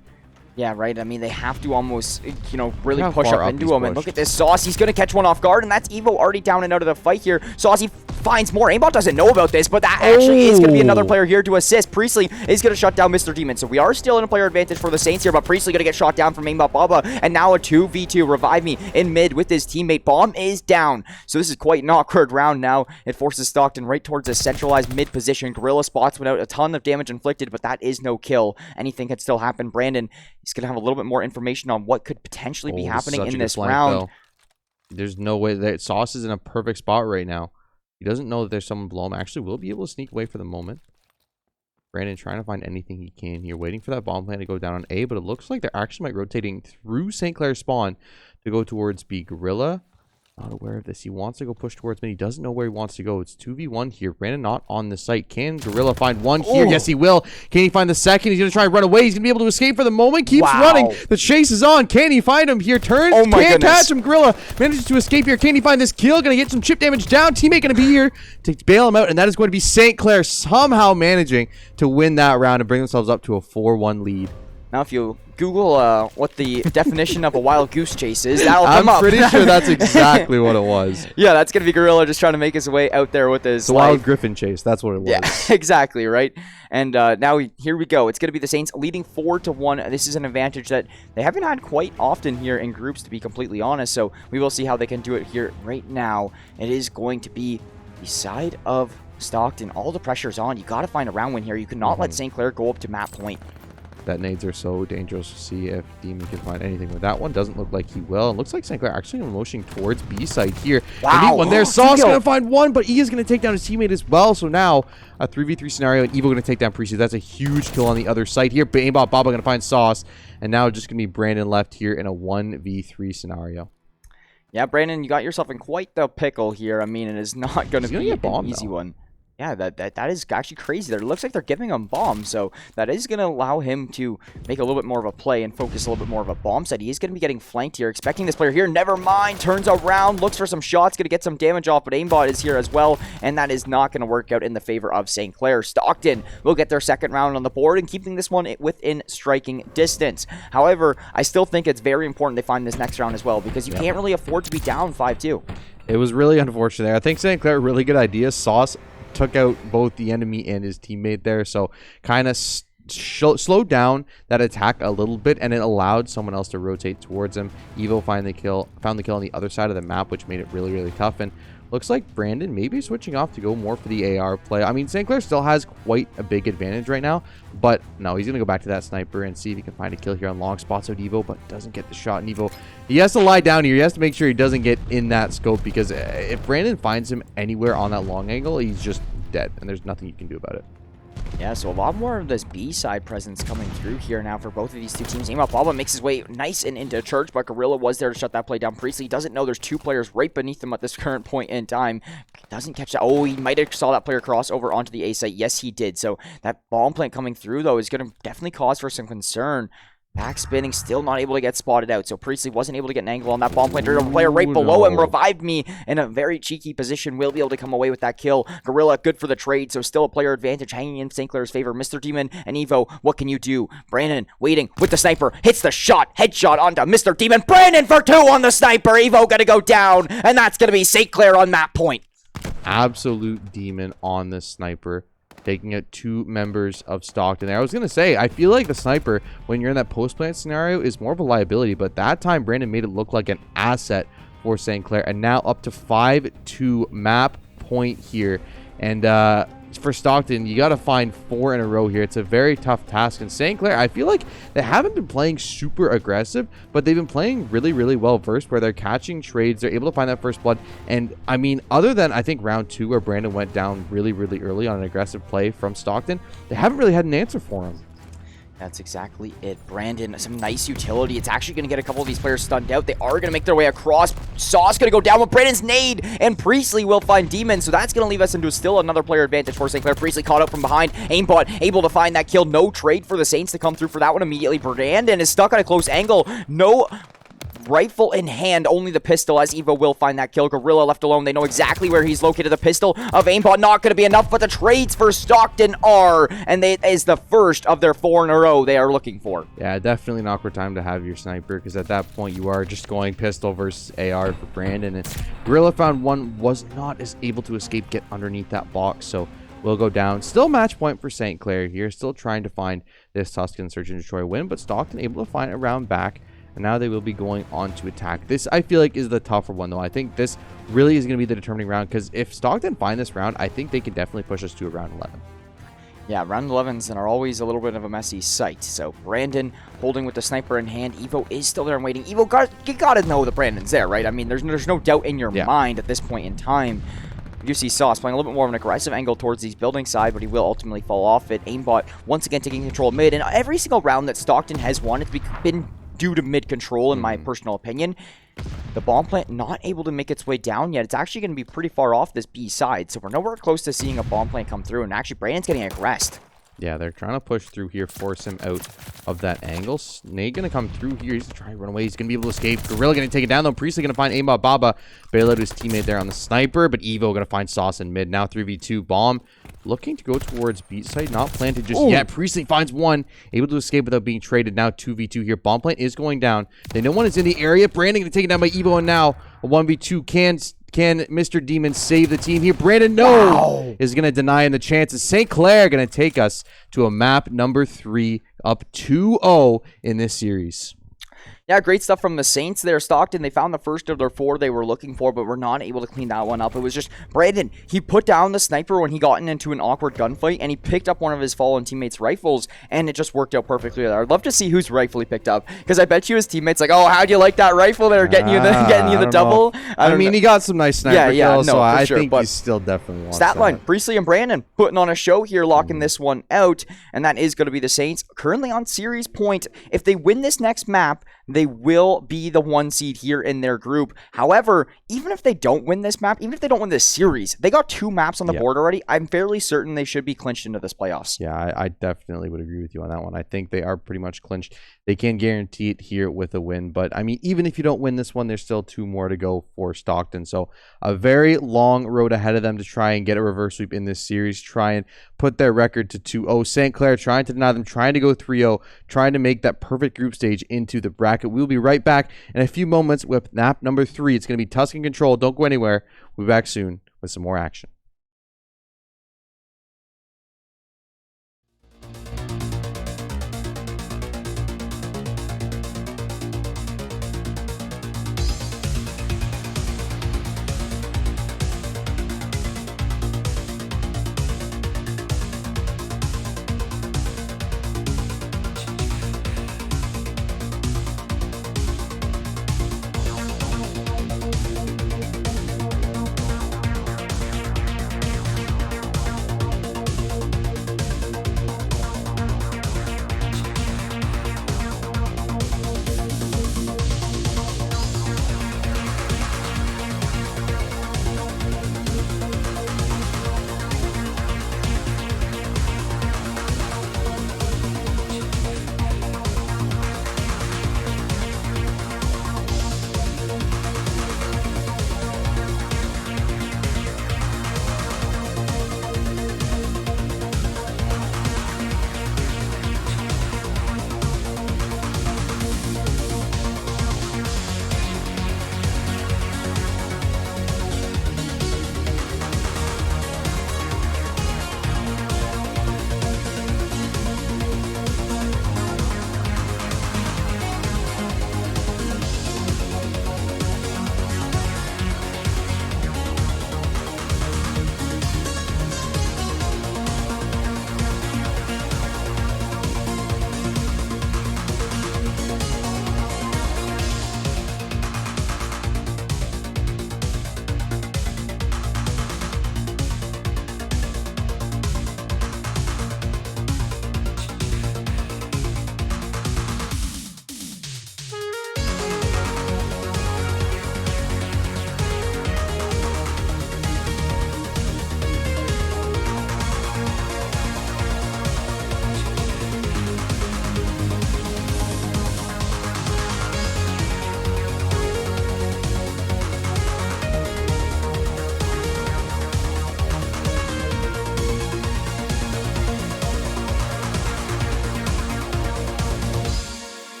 Yeah, right. I mean, they have to almost, you know, really push far up up into he's him. And pushed. look at this Sauce. He's going to catch one off guard, and that's Evo already down and out of the fight here. Saucy finds more. Aimbot doesn't know about this, but that actually is going to be another player here to assist. Priestley is going to shut down Mr. Demon. So we are still in a player advantage for the Saints here, but Priestley going to get shot down from Aimbot Baba. And now a 2v2. Revive Me in mid with his teammate. Bomb is down. So this is quite an awkward round now. It forces Stockton right towards a centralized mid position. Gorilla spots without a ton of damage inflicted, but that is no kill. Anything could still happen. Brandon is going to have a little bit more information on what could potentially be happening in this round. Though. There's no way that Sauce is in a perfect spot right now. He doesn't know that there's someone below him. Actually, will be able to sneak away for the moment. Brandon trying to find anything he can here, waiting for that bomb plan to go down on A, but it looks like they're actually might rotating through St. Clair's spawn to go towards B. Gorilla, not aware of this. He wants to go push towards mid. He doesn't know where he wants to go. It's 2v1 here. Brandon not on the site. Can Gorilla find one here? Yes, he will. Can he find the second? He's going to try and run away. He's going to be able to escape for the moment. Keeps running. The chase is on. Can he find him here? Turns. Can't catch him. Gorilla manages to escape here. Can he find this kill? Going to get some chip damage down. Teammate going to be here to bail him out, and that is going to be St. Clair somehow managing to win that round and bring themselves up to a 4-1 lead. Now, if you Google what the definition of a wild goose chase is, that'll come up. I'm pretty sure that's exactly what it was. Yeah, that's going to be Gorilla just trying to make his way out there with his The wild griffin chase. That's what it was. Yeah, exactly, right? And now here we go. It's going to be the Saints leading 4-1. This is an advantage that they haven't had quite often here in groups, to be completely honest. So we will see how they can do it here right now. It is going to be the side of Stockton. All the pressure's on. You got to find a round win here. You cannot let St. Clair go up to map point. That nades are so dangerous. To see if Demon can find anything with that one. Doesn't look like he will. It looks like St. Clair actually motioning towards B side here. Wow. One there. Sauce going to find one, but he is going to take down his teammate as well. So now a 3v3 scenario, and Evo going to take down Priestley. That's a huge kill on the other side here. Aimbot Baba going to find Sauce, and now just going to be Brandon left here in a 1v3 scenario. Yeah, Brandon, you got yourself in quite the pickle here. I mean, it is not going to be an easy one. Yeah, that is actually crazy. It looks like they're giving him bombs, so that is going to allow him to make a little bit more of a play and focus a little bit more of a bomb set. He is going to be getting flanked here, expecting this player here. Never mind, turns around, looks for some shots, going to get some damage off, but aimbot is here as well, and that is not going to work out in the favor of St. Clair. Stockton will get their second round on the board and keeping this one within striking distance. However, I still think it's very important they find this next round as well, because you can't really afford to be down 5-2. It was really unfortunate there. I think St. Clair, really good idea. Sauce took out both the enemy and his teammate there, so kind of slowed down that attack a little bit, and it allowed someone else to rotate towards him. Evo found the kill on the other side of the map, which made it really, really tough. And looks like Brandon maybe switching off to go more for the AR play. I mean, St. Clair still has quite a big advantage right now, but no, he's going to go back to that sniper and see if he can find a kill here on long spots out Evo, but doesn't get the shot. And Evo, he has to lie down here. He has to make sure he doesn't get in that scope, because if Brandon finds him anywhere on that long angle, he's just dead, and there's nothing you can do about it. Yeah, so a lot more of this B-side presence coming through here now for both of these two teams. Aimbot Baba makes his way nice and into church, but Gorilla was there to shut that play down. Priestley doesn't know there's two players right beneath him at this current point in time. Doesn't catch that. Oh, he might have saw that player cross over onto the A site. Yes, he did. So that bomb plant coming through, though, is going to definitely cause for some concern. Back spinning, still not able to get spotted out. So Priestley wasn't able to get an angle on that bomb planter. A player right below him revived me in a very cheeky position. Will be able to come away with that kill. Gorilla, good for the trade. So still a player advantage hanging in St. Clair's favor. Mr. Demon and Evo, what can you do? Brandon waiting with the sniper. Hits the shot. Headshot onto Mr. Demon. Brandon for 2 on the sniper. Evo gonna go down. And that's gonna be St. Clair on that point. Absolute demon on the sniper. taking out 2 members of Stockton there. I was going to say, I feel like the sniper, when you're in that post-plant scenario, is more of a liability, but that time Brandon made it look like an asset for St. Clair, and now up to 5-2 map point here. And for Stockton, you got to find 4 in a row here. It's a very tough task. And St. Clair, I feel like they haven't been playing super aggressive, but they've been playing really, really well versed, where they're catching trades. They're able to find that first blood. And I mean, other than I think round 2, where Brandon went down really, really early on an aggressive play from Stockton, they haven't really had an answer for him. That's exactly it. Brandon, some nice utility. It's actually going to get a couple of these players stunned out. They are going to make their way across. Sauce going to go down with Brandon's nade, and Priestley will find Demon, so that's going to leave us into still another player advantage for St. Clair. Priestley caught up from behind. Aimbot able to find that kill. No trade for the Saints to come through for that one immediately. Brandon is stuck on a close angle. No rifle in hand, only the pistol, as Evo will find that kill. Gorilla left alone. They know exactly where he's located. The pistol of Aimbot not going to be enough, but the trades for Stockton are, and it is the first of their 4 in a row they are looking for. Yeah, definitely an awkward time to have your sniper, because at that point you are just going pistol versus AR for Brandon, and Gorilla found one, was not as able to escape, get underneath that box, so will go down. Still match point for St. Clair here, still trying to find this Tuscan Search and Destroy win, but Stockton able to find a round back. And now they will be going on to attack. This, I feel like, is the tougher one, though. I think this really is going to be the determining round, because if Stockton find this round, I think they can definitely push us to a round 11. Yeah, round 11s are always a little bit of a messy sight. So Brandon holding with the sniper in hand. Evo is still there and waiting. Evo, you got to know that Brandon's there, right? I mean, there's no doubt in your mind at this point in time. You see Sauce playing a little bit more of an aggressive angle towards these building side, but he will ultimately fall off it. Aimbot once again taking control of mid, and every single round that Stockton has won, it's been due to mid control, in my personal opinion. The bomb plant not able to make its way down yet. It's actually going to be pretty far off this B side, so we're nowhere close to seeing a bomb plant come through, and actually Brandon's getting aggressed. Yeah, they're trying to push through here, force him out of that angle. Snake going to come through here. He's trying to run away. He's going to be able to escape. Gorilla going to take it down, though. Priestley going to find Aimbot Baba. Bail out his teammate there on the sniper, but Evo going to find Sauce in mid. Now 3v2. Bomb looking to go towards beat site. Not planted just yet. Priestley finds one. Able to escape without being traded. Now 2v2 here. Bomb plant is going down. They know one is in the area. Brandon going to take it down by Evo, and now a 1v2 can Mr. Demon save the team here? Brandon, is going to deny him the chances. St. Clair going to take us to a map number 3, up 2-0 in this series. Yeah, great stuff from the Saints there. Stockton, they found the first of their 4 they were looking for, but were not able to clean that one up. It was just Brandon. He put down the sniper when he got into an awkward gunfight, and he picked up one of his fallen teammates' rifles, and it just worked out perfectly there. I'd love to see whose rifle he picked up, because I bet you his teammates like, oh, how'd you like that rifle there, getting you the double? I mean, he got some nice sniper kills, so I think he still definitely wants stat line, Priestley and Brandon putting on a show here, locking this one out, and that is going to be the Saints currently on series point. If they win this next map, they will be the 1 seed here in their group. However, even if they don't win this map, even if they don't win this series, they got 2 maps on the board already. I'm fairly certain they should be clinched into this playoffs. Yeah, I definitely would agree with you on that one. I think they are pretty much clinched. They can guarantee it here with a win. But, I mean, even if you don't win this one, there's still 2 more to go for Stockton. So, a very long road ahead of them to try and get a reverse sweep in this series. Try and put their record to 2-0. St. Clair trying to deny them, trying to go 3-0, trying to make that perfect group stage into the bracket. We'll be right back in a few moments with map number 3. It's going to be Tuscan Control. Don't go anywhere. We'll be back soon with some more action.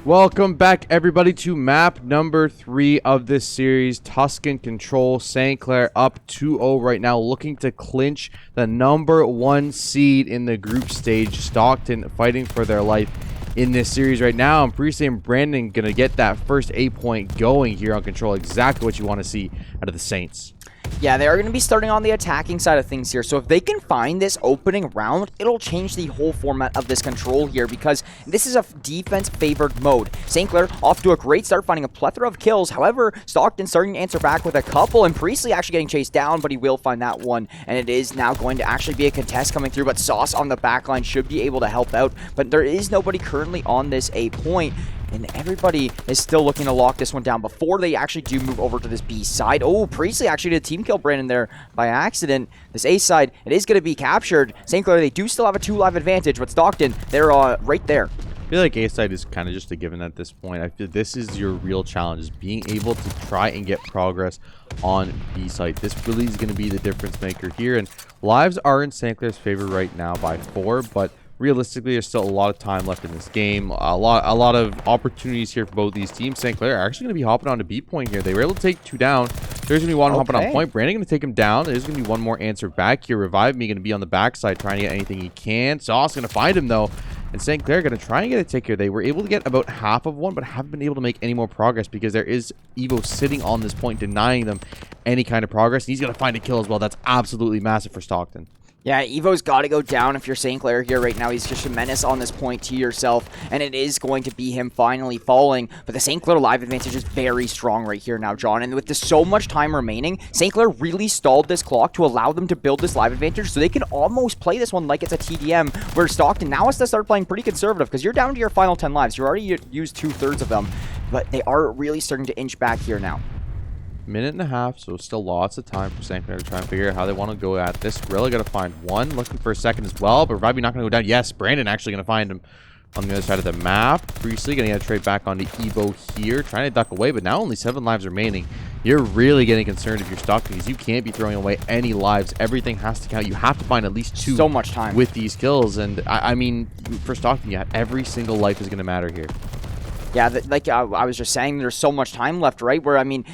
Welcome back, everybody, to map number 3 of this series. Tuscan control. St. Clair up 2-0 right now, looking to clinch the number 1 seed in the group stage. Stockton fighting for their life in this series right now. And Priestley and Brandon going to get that first 8-point going here on control. Exactly what you want to see out of the Saints. Yeah, they are going to be starting on the attacking side of things here. So if they can find this opening round, it'll change the whole format of this control here, because this is a defense-favored mode. St. Clair off to a great start, finding a plethora of kills. However, Stockton starting to answer back with a couple, and Priestley actually getting chased down, but he will find that one. And it is now going to actually be a contest coming through, but Sauce on the backline should be able to help out. But there is nobody currently on this A point. And everybody is still looking to lock this one down before they actually do move over to this B side. Oh, Priestley actually did a team kill Brandon there by accident. This A side, it is going to be captured. St. Clair, they do still have a 2-live advantage, but Stockton, they're right there. I feel like A side is kind of just a given at this point. I feel this is your real challenge, is being able to try and get progress on B side. This really is going to be the difference maker here. And lives are in St. Clair's favor right now by 4, but realistically, there's still a lot of time left in this game. A lot of opportunities here for both these teams. St. Clair are actually going to be hopping on to B point here. They were able to take 2 down. There's going to be one hopping on point. Brandon going to take him down. There's going to be one more answer back here. Revive Me going to be on the backside trying to get anything he can. Sauce going to find him, though. And St. Clair going to try and get a tick here. They were able to get about half of one, but haven't been able to make any more progress because there is Evo sitting on this point, denying them any kind of progress. And he's going to find a kill as well. That's absolutely massive for Stockton. Yeah, Evo's got to go down if you're St. Clair here right now. He's just a menace on this point to yourself, and it is going to be him finally falling. But the St. Clair live advantage is very strong right here now, John. And with this so much time remaining, St. Clair really stalled this clock to allow them to build this live advantage, so they can almost play this one like it's a TDM, where Stockton now has to start playing pretty conservative, because you're down to your final 10 lives. You already used 2/3 of them, but they are really starting to inch back here now. Minute and a half, so still lots of time for St. Clair to try and figure out how they want to go at this. Gorilla got to find one, looking for a second as well, but Revive Me not going to go down. Yes, Brandon actually going to find him on the other side of the map. Priestley going to get a trade back onto Evo here, trying to duck away, but now only 7 lives remaining. You're really getting concerned if you're stuck, because you can't be throwing away any lives. Everything has to count. You have to find at least 2 so much time with these kills, and I mean, for Stockton, yeah, every single life is going to matter here. Yeah, like I was just saying, there's so much time left, right? Where, I mean,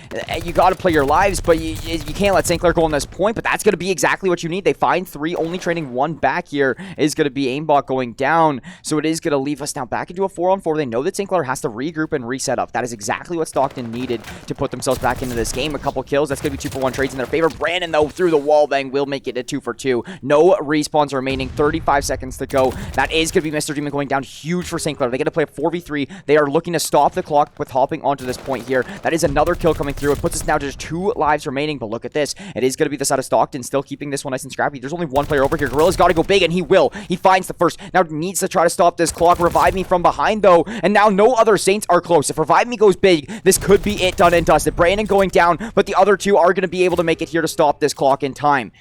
you got to play your lives, but you can't let St. Clair go on this point, but that's going to be exactly what you need. They find 3, only trading 1 back here is going to be aimbot going down, so it is going to leave us now back into a 4-on-4. They know that St. Clair has to regroup and reset up. That is exactly what Stockton needed to put themselves back into this game. A couple kills, that's going to be 2-for-1 trades in their favor. Brandon, though, through the wall bang, will make it a 2-for-2. No respawns remaining, 35 seconds to go. That is going to be Mr. Demon going down huge for St. Clair. They get to play a 4v3. They are looking to stop the clock with hopping onto this point here. That is another kill coming through. It puts us now to just 2 lives remaining, but look at this. It is going to be the side of Stockton still keeping this one nice and scrappy. There's only 1 player over here. Gorilla's got to go big, and he will. He finds the first. Now needs to try to stop this clock. Revive Me from behind, though, and now no other Saints are close. If Revive Me goes big, this could be it done and dusted. Brandon going down, but the other 2 are going to be able to make it here to stop this clock in time.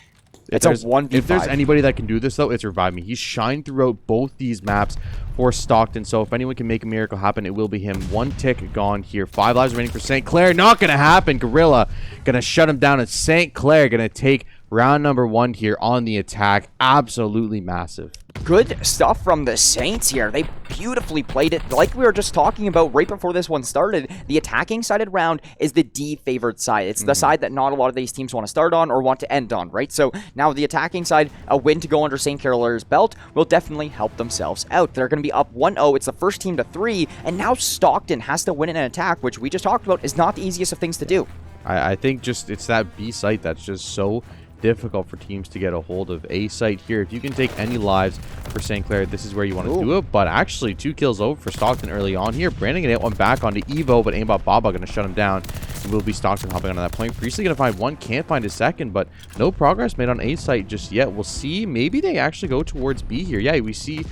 It's a 1v5. If there's anybody that can do this, though, it's Revive Me. He's shined throughout both these maps for Stockton, so if anyone can make a miracle happen, it will be him. 1 tick gone here. 5 lives remaining for St. Clair. Not going to happen. Gorilla going to shut him down, and St. Clair going to take round number 1 here on the attack. Absolutely massive. Good stuff from the Saints here. They beautifully played it. Like we were just talking about right before this one started, the attacking sided round is the D-favored side. It's the side that not a lot of these teams want to start on or want to end on, right? So now the attacking side, a win to go under St. Clair's belt will definitely help themselves out. They're going to be up 1-0. It's the first team to 3, and now Stockton has to win in an attack, which we just talked about is not the easiest of things to do. I think just it's that B site that's just so difficult for teams to get a hold of. A site here, if you can take any lives for St. Clair, this is where you want to do it. But actually 2 kills over for Stockton early on here. Brandon gonna get one back onto Evo, but aimbot Baba gonna shut him down. It will be Stockton hopping onto that point. Priestley gonna find 1, can't find a second, but no progress made on A site just yet. We'll see. Maybe they actually go towards B here. Yeah, we see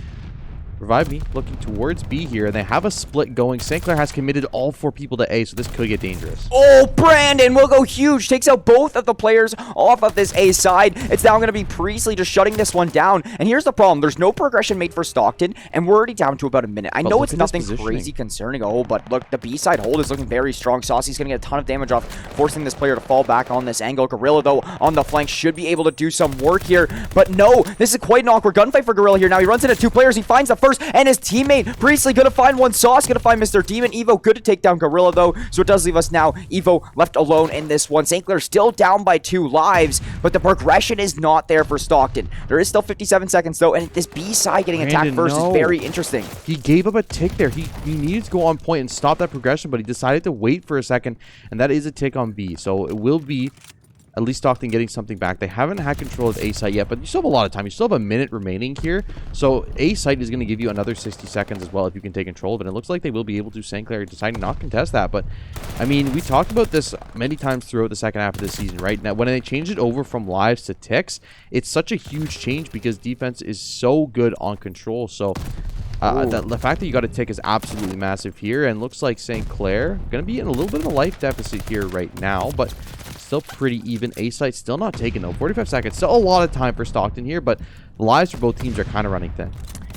Revive Me looking towards B here, and they have a split going. St. Clair has committed all 4 people to A, so this could get dangerous. Oh, Brandon will go huge. Takes out both of the players off of this A side. It's now going to be Priestley just shutting this one down. And here's the problem. There's no progression made for Stockton, and we're already down to about a minute. I know it's nothing crazy concerning. Oh, but look, the B side hold is looking very strong. Saucy's going to get a ton of damage off, forcing this player to fall back on this angle. Gorilla, though, on the flank should be able to do some work here. But no, this is quite an awkward gunfight for Gorilla here. Now he runs into 2 players. He finds the first, and his teammate, Priestley, gonna find one. Sauce gonna find Mr. Demon. Evo good to take down Gorilla, though, so it does leave us now Evo left alone in this one. St. Clair still down by 2 lives, but the progression is not there for Stockton. There is still 57 seconds, though, and this B side getting attacked first is very interesting. He gave up a tick there. He needed to go on point and stop that progression, but he decided to wait for a second, and that is a tick on B. So it will be at least Stockton getting something back. They haven't had control of A site yet, but you still have a lot of time. You still have a minute remaining here. So A site is going to give you another 60 seconds as well if you can take control of it. And it looks like they will be able to. St. Clair deciding not to contest that. But, I mean, we talked about this many times throughout the second half of the season, right? Now, when they changed it over from lives to ticks, it's such a huge change because defense is so good on control. So the fact that you got a tick is absolutely massive here. And looks like St. Clair going to be in a little bit of a life deficit here right now. But still pretty even. A site still not taken though. 45 seconds. Still a lot of time for Stockton here, but the lives for both teams are kind of running thin.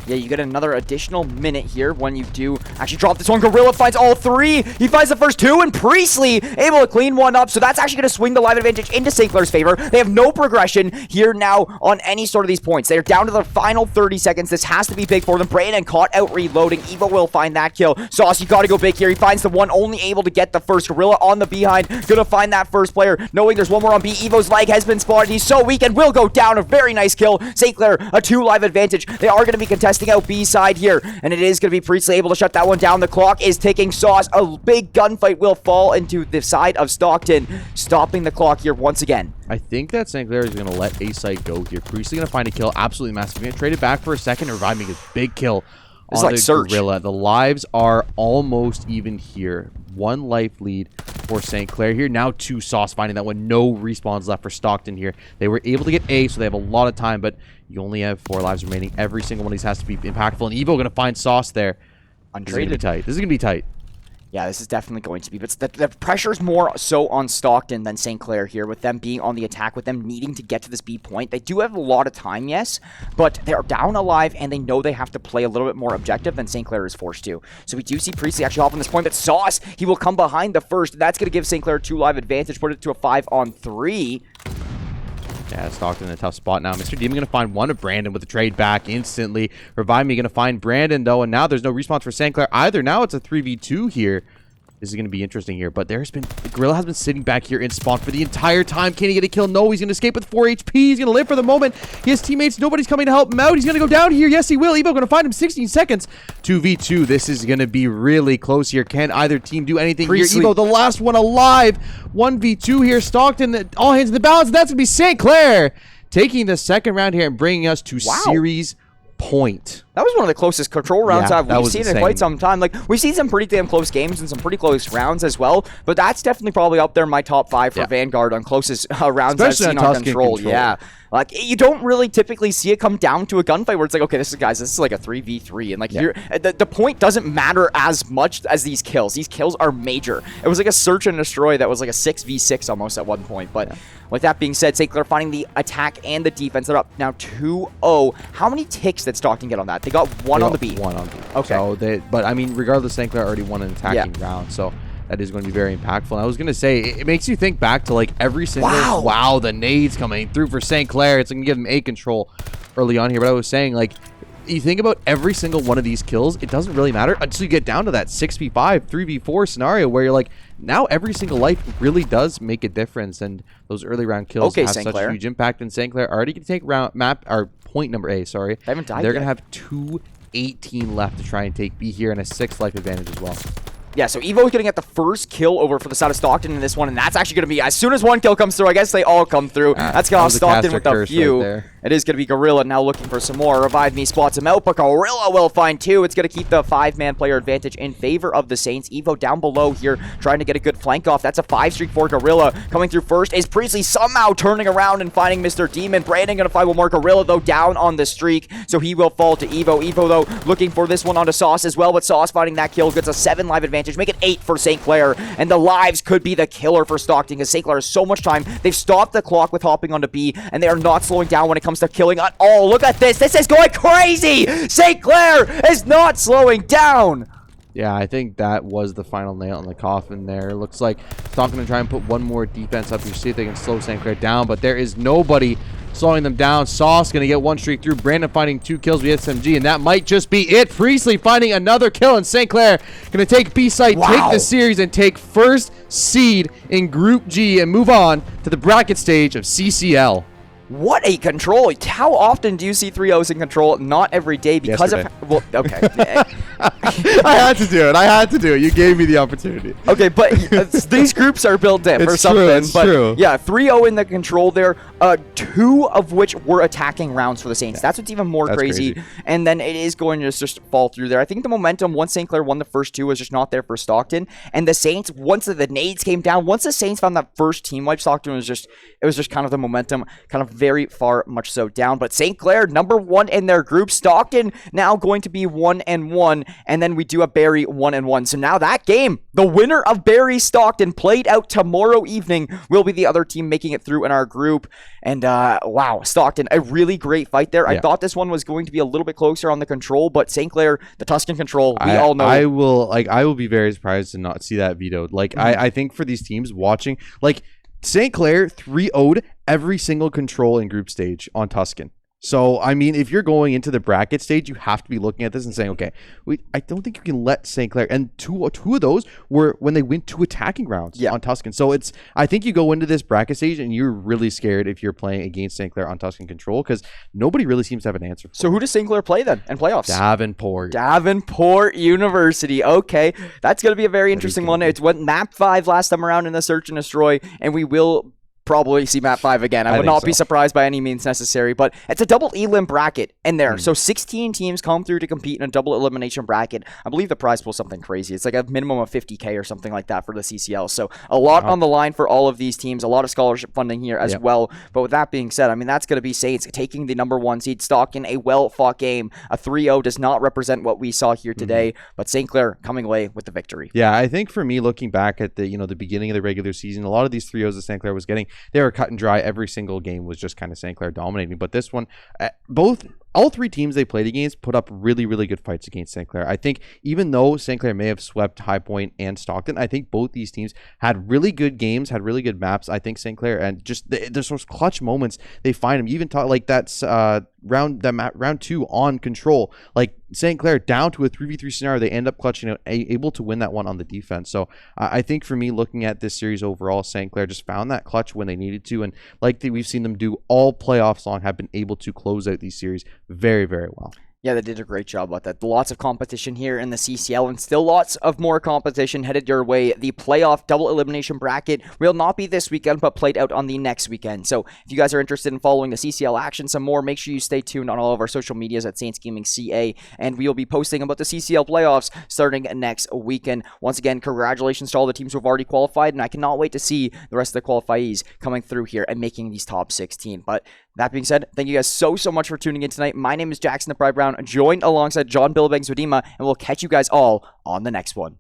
Yeah, you get another additional minute here when you do actually drop this one. Gorilla finds all 3. He finds the first 2, and Priestley able to clean one up. So that's actually going to swing the live advantage into St. Clair's favor. They have no progression here now on any sort of these points. They're down to the final 30 seconds. This has to be big for them. Brandon caught out reloading. Evo will find that kill. Sauce, you got to go big here. He finds the one, only able to get the first. Gorilla on the behind. Gonna find that first player, knowing there's one more on B. Evo's leg has been spotted. He's so weak and will go down. A very nice kill. St. Clair, a 2 live advantage. They are going to be contesting out B side here, and it is going to be Priestley able to shut that one down. The clock is ticking. Sauce, a big gunfight will fall into the side of Stockton, stopping the clock here once again. I think that St. Clair is going to let A site go here. Priestley going to find a kill, absolutely massive. He's going to trade it back for a second and revive me a big kill on like the Surge. Gorilla. The lives are almost even here. 1 life lead for St. Clair here. Now 2 Sauce finding that one. No respawns left for Stockton here. They were able to get A, so they have a lot of time, but you only have 4 lives remaining. Every single one of these has to be impactful, and Evo going to find Sauce there. This is going to be tight. This is going to be tight. Yeah, this is definitely going to be, but the pressure's more so on Stockton than St. Clair here, with them being on the attack, with them needing to get to this B point. They do have a lot of time, yes, but they're down alive, and they know they have to play a little bit more objective than St. Clair is forced to. So we do see Priestley actually off on this point, but Sauce, he will come behind the first. That's going to give St. Clair a 2 live advantage, put it to a 5-on-3. Yeah, Stockton in a tough spot now. Mr. Demon going to find one of Brandon with a trade back instantly. Revive Me going to find Brandon, though, and now there's no response for St. Clair either. Now it's a 3v2 here. This is going to be interesting here, but the Gorilla has been sitting back here in spawn for the entire time. Can he get a kill? No, he's going to escape with 4 HP. He's going to live for the moment. He has teammates. Nobody's coming to help him out. He's going to go down here. Yes, he will. Evo going to find him 16 seconds. 2v2. This is going to be really close here. Can either team do anything Priestley. here? Evo, the last one alive. 1v2 here. Stockton, all hands in the balance. That's going to be St. Clair taking the second round here and bringing us to series point. That was one of the closest control rounds we've seen insane. in quite some time. Like, we've seen some pretty damn close games and some pretty close rounds as well, but that's definitely probably up there in my top 5 for Vanguard on closest rounds I've seen on control. Yeah. Like, you don't really typically see it come down to a gunfight where it's like, okay, this is like a 3v3, and like the point doesn't matter as much as these kills. These kills are major. It was like a search and destroy that was like a 6v6 almost at one point, but with that being said, St. Clair finding the attack and the defense. They're up now 2-0. How many ticks did Stockton get on that? They got 1 on the B. 1 on B. Okay. So but I mean, regardless, St. Clair already won an attacking round, so that is going to be very impactful. And I was going to say, it makes you think back to like every single the nades coming through for St. Clair. It's going to give them A control early on here. But I was saying, like, you think about every single one of these kills, it doesn't really matter until you get down to that 6v5, 3v4 scenario where you're like, now every single life really does make a difference. And those early round kills have such a huge impact. And St. Clair already can take point number A, sorry. They haven't died They're yet. going to have 2:18 left to try and take B here and a 6 life advantage as well. Yeah, so Evo is going to get the first kill over for the side of Stockton in this one, and that's actually going to be, as soon as one kill comes through, I guess they all come through. That's going to Stockton with a few. Right, it is going to be Gorilla now looking for some more. Revive Me spots him out, but Gorilla will find 2. It's going to keep the 5-man player advantage in favor of the Saints. Evo down below here, trying to get a good flank off. That's a 5 streak for Gorilla. Coming through first is Priestley somehow turning around and finding Mr. Demon. Brandon going to find one more. Gorilla, though, down on the streak, so he will fall to Evo. Evo, though, looking for this one onto Sauce as well, but Sauce finding that kill gets a 7 live advantage. Make it 8 for St. Clair, and the lives could be the killer for Stockton because St. Clair has so much time. They've stopped the clock with hopping onto B, and they are not slowing down when it comes to killing at all. Look at this. This is going crazy. St. Clair is not slowing down. Yeah, I think that was the final nail in the coffin there. Looks like Stockton going to try and put one more defense up here, see if they can slow St. Clair down, but there is nobody slowing them down. Sauce going to get one streak through. Brandon finding 2 kills with SMG, and that might just be it. Priestley finding another kill, and St. Clair going to take B-site, take the series, and take first seed in Group G and move on to the bracket stage of CCL. What a control. How often do you see 3-0s in control? Not every day because Yesterday. of... Well, okay. I had to do it. You gave me the opportunity. Okay, but these groups are built in for something. It's true. Yeah, 3-0 in the control there. 2 of which were attacking rounds for the Saints. That's what's even more crazy. And then it is going to just fall through there. I think the momentum, once St. Clair won the first 2, was just not there for Stockton. And the Saints, once the nades came down, once the Saints found that first team wipe, Stockton was just kind of the momentum, kind of very far much so down. But St. Clair, number 1 in their group. Stockton now going to be 1-1. And then we do have Barry 1-1. So now that game, the winner of Barry Stockton, played out tomorrow evening, will be the other team making it through in our group. And wow, Stockton, a really great fight there. Yeah. I thought this one was going to be a little bit closer on the control, but St. Clair, the Tuscan control, we all know. I will be very surprised to not see that vetoed. Like, I think for these teams watching, like, St. Clair 3-0'd every single control in group stage on Tuscan. So, I mean, if you're going into the bracket stage, you have to be looking at this and saying, okay, I don't think you can let St. Clair, and two of those were when they went 2 attacking rounds on Tuscan. So I think you go into this bracket stage and you're really scared if you're playing against St. Clair on Tuscan control, because nobody really seems to have an answer for So who does St. Clair play then in playoffs? Davenport University. Okay, that's going to be a very interesting one. It's went map 5 last time around in the Search and Destroy, and we will probably see map 5 again. I would not be surprised by any means necessary, but it's a double elim bracket in there. So 16 teams come through to compete in a double elimination bracket. I believe the prize pool is something crazy. It's like a minimum of 50K or something like that for the CCL. So a lot on the line for all of these teams, a lot of scholarship funding here as well. But with that being said, I mean, that's going to be Saints taking the number 1 seed. Stockton, a well-fought game. A 3-0 does not represent what we saw here today, but St. Clair coming away with the victory. Yeah, I think for me, looking back at the the beginning of the regular season, a lot of these 3-0s that St. Clair was getting, they were cut and dry. Every single game was just kind of St. Clair dominating. But this one, all 3 teams they played against put up really, really good fights against St. Clair. I think even though St. Clair may have swept High Point and Stockton, I think both these teams had really good games, had really good maps. I think St. Clair, and just there's those clutch moments they find them. You even talk like that's round 2 on control. Like St. Clair down to a 3v3 scenario, they end up clutching out, able to win that one on the defense. So I think for me, looking at this series overall, St. Clair just found that clutch when they needed to, and like we've seen them do all playoffs long, have been able to close out these series very, very well. Yeah, they did a great job with that. Lots of competition here in the CCL, and still lots of more competition headed your way. The playoff double elimination bracket will not be this weekend, but played out on the next weekend. So if you guys are interested in following the CCL action some more, make sure you stay tuned on all of our social medias at Saints Gaming CA, and we will be posting about the CCL playoffs starting next weekend. Once again, congratulations to all the teams who have already qualified, and I cannot wait to see the rest of the qualifiees coming through here and making these top 16. But that being said, thank you guys so much for tuning in tonight. My name is Jackson the Pride Brown, joined alongside John Billbanks Wadima, and we'll catch you guys all on the next one.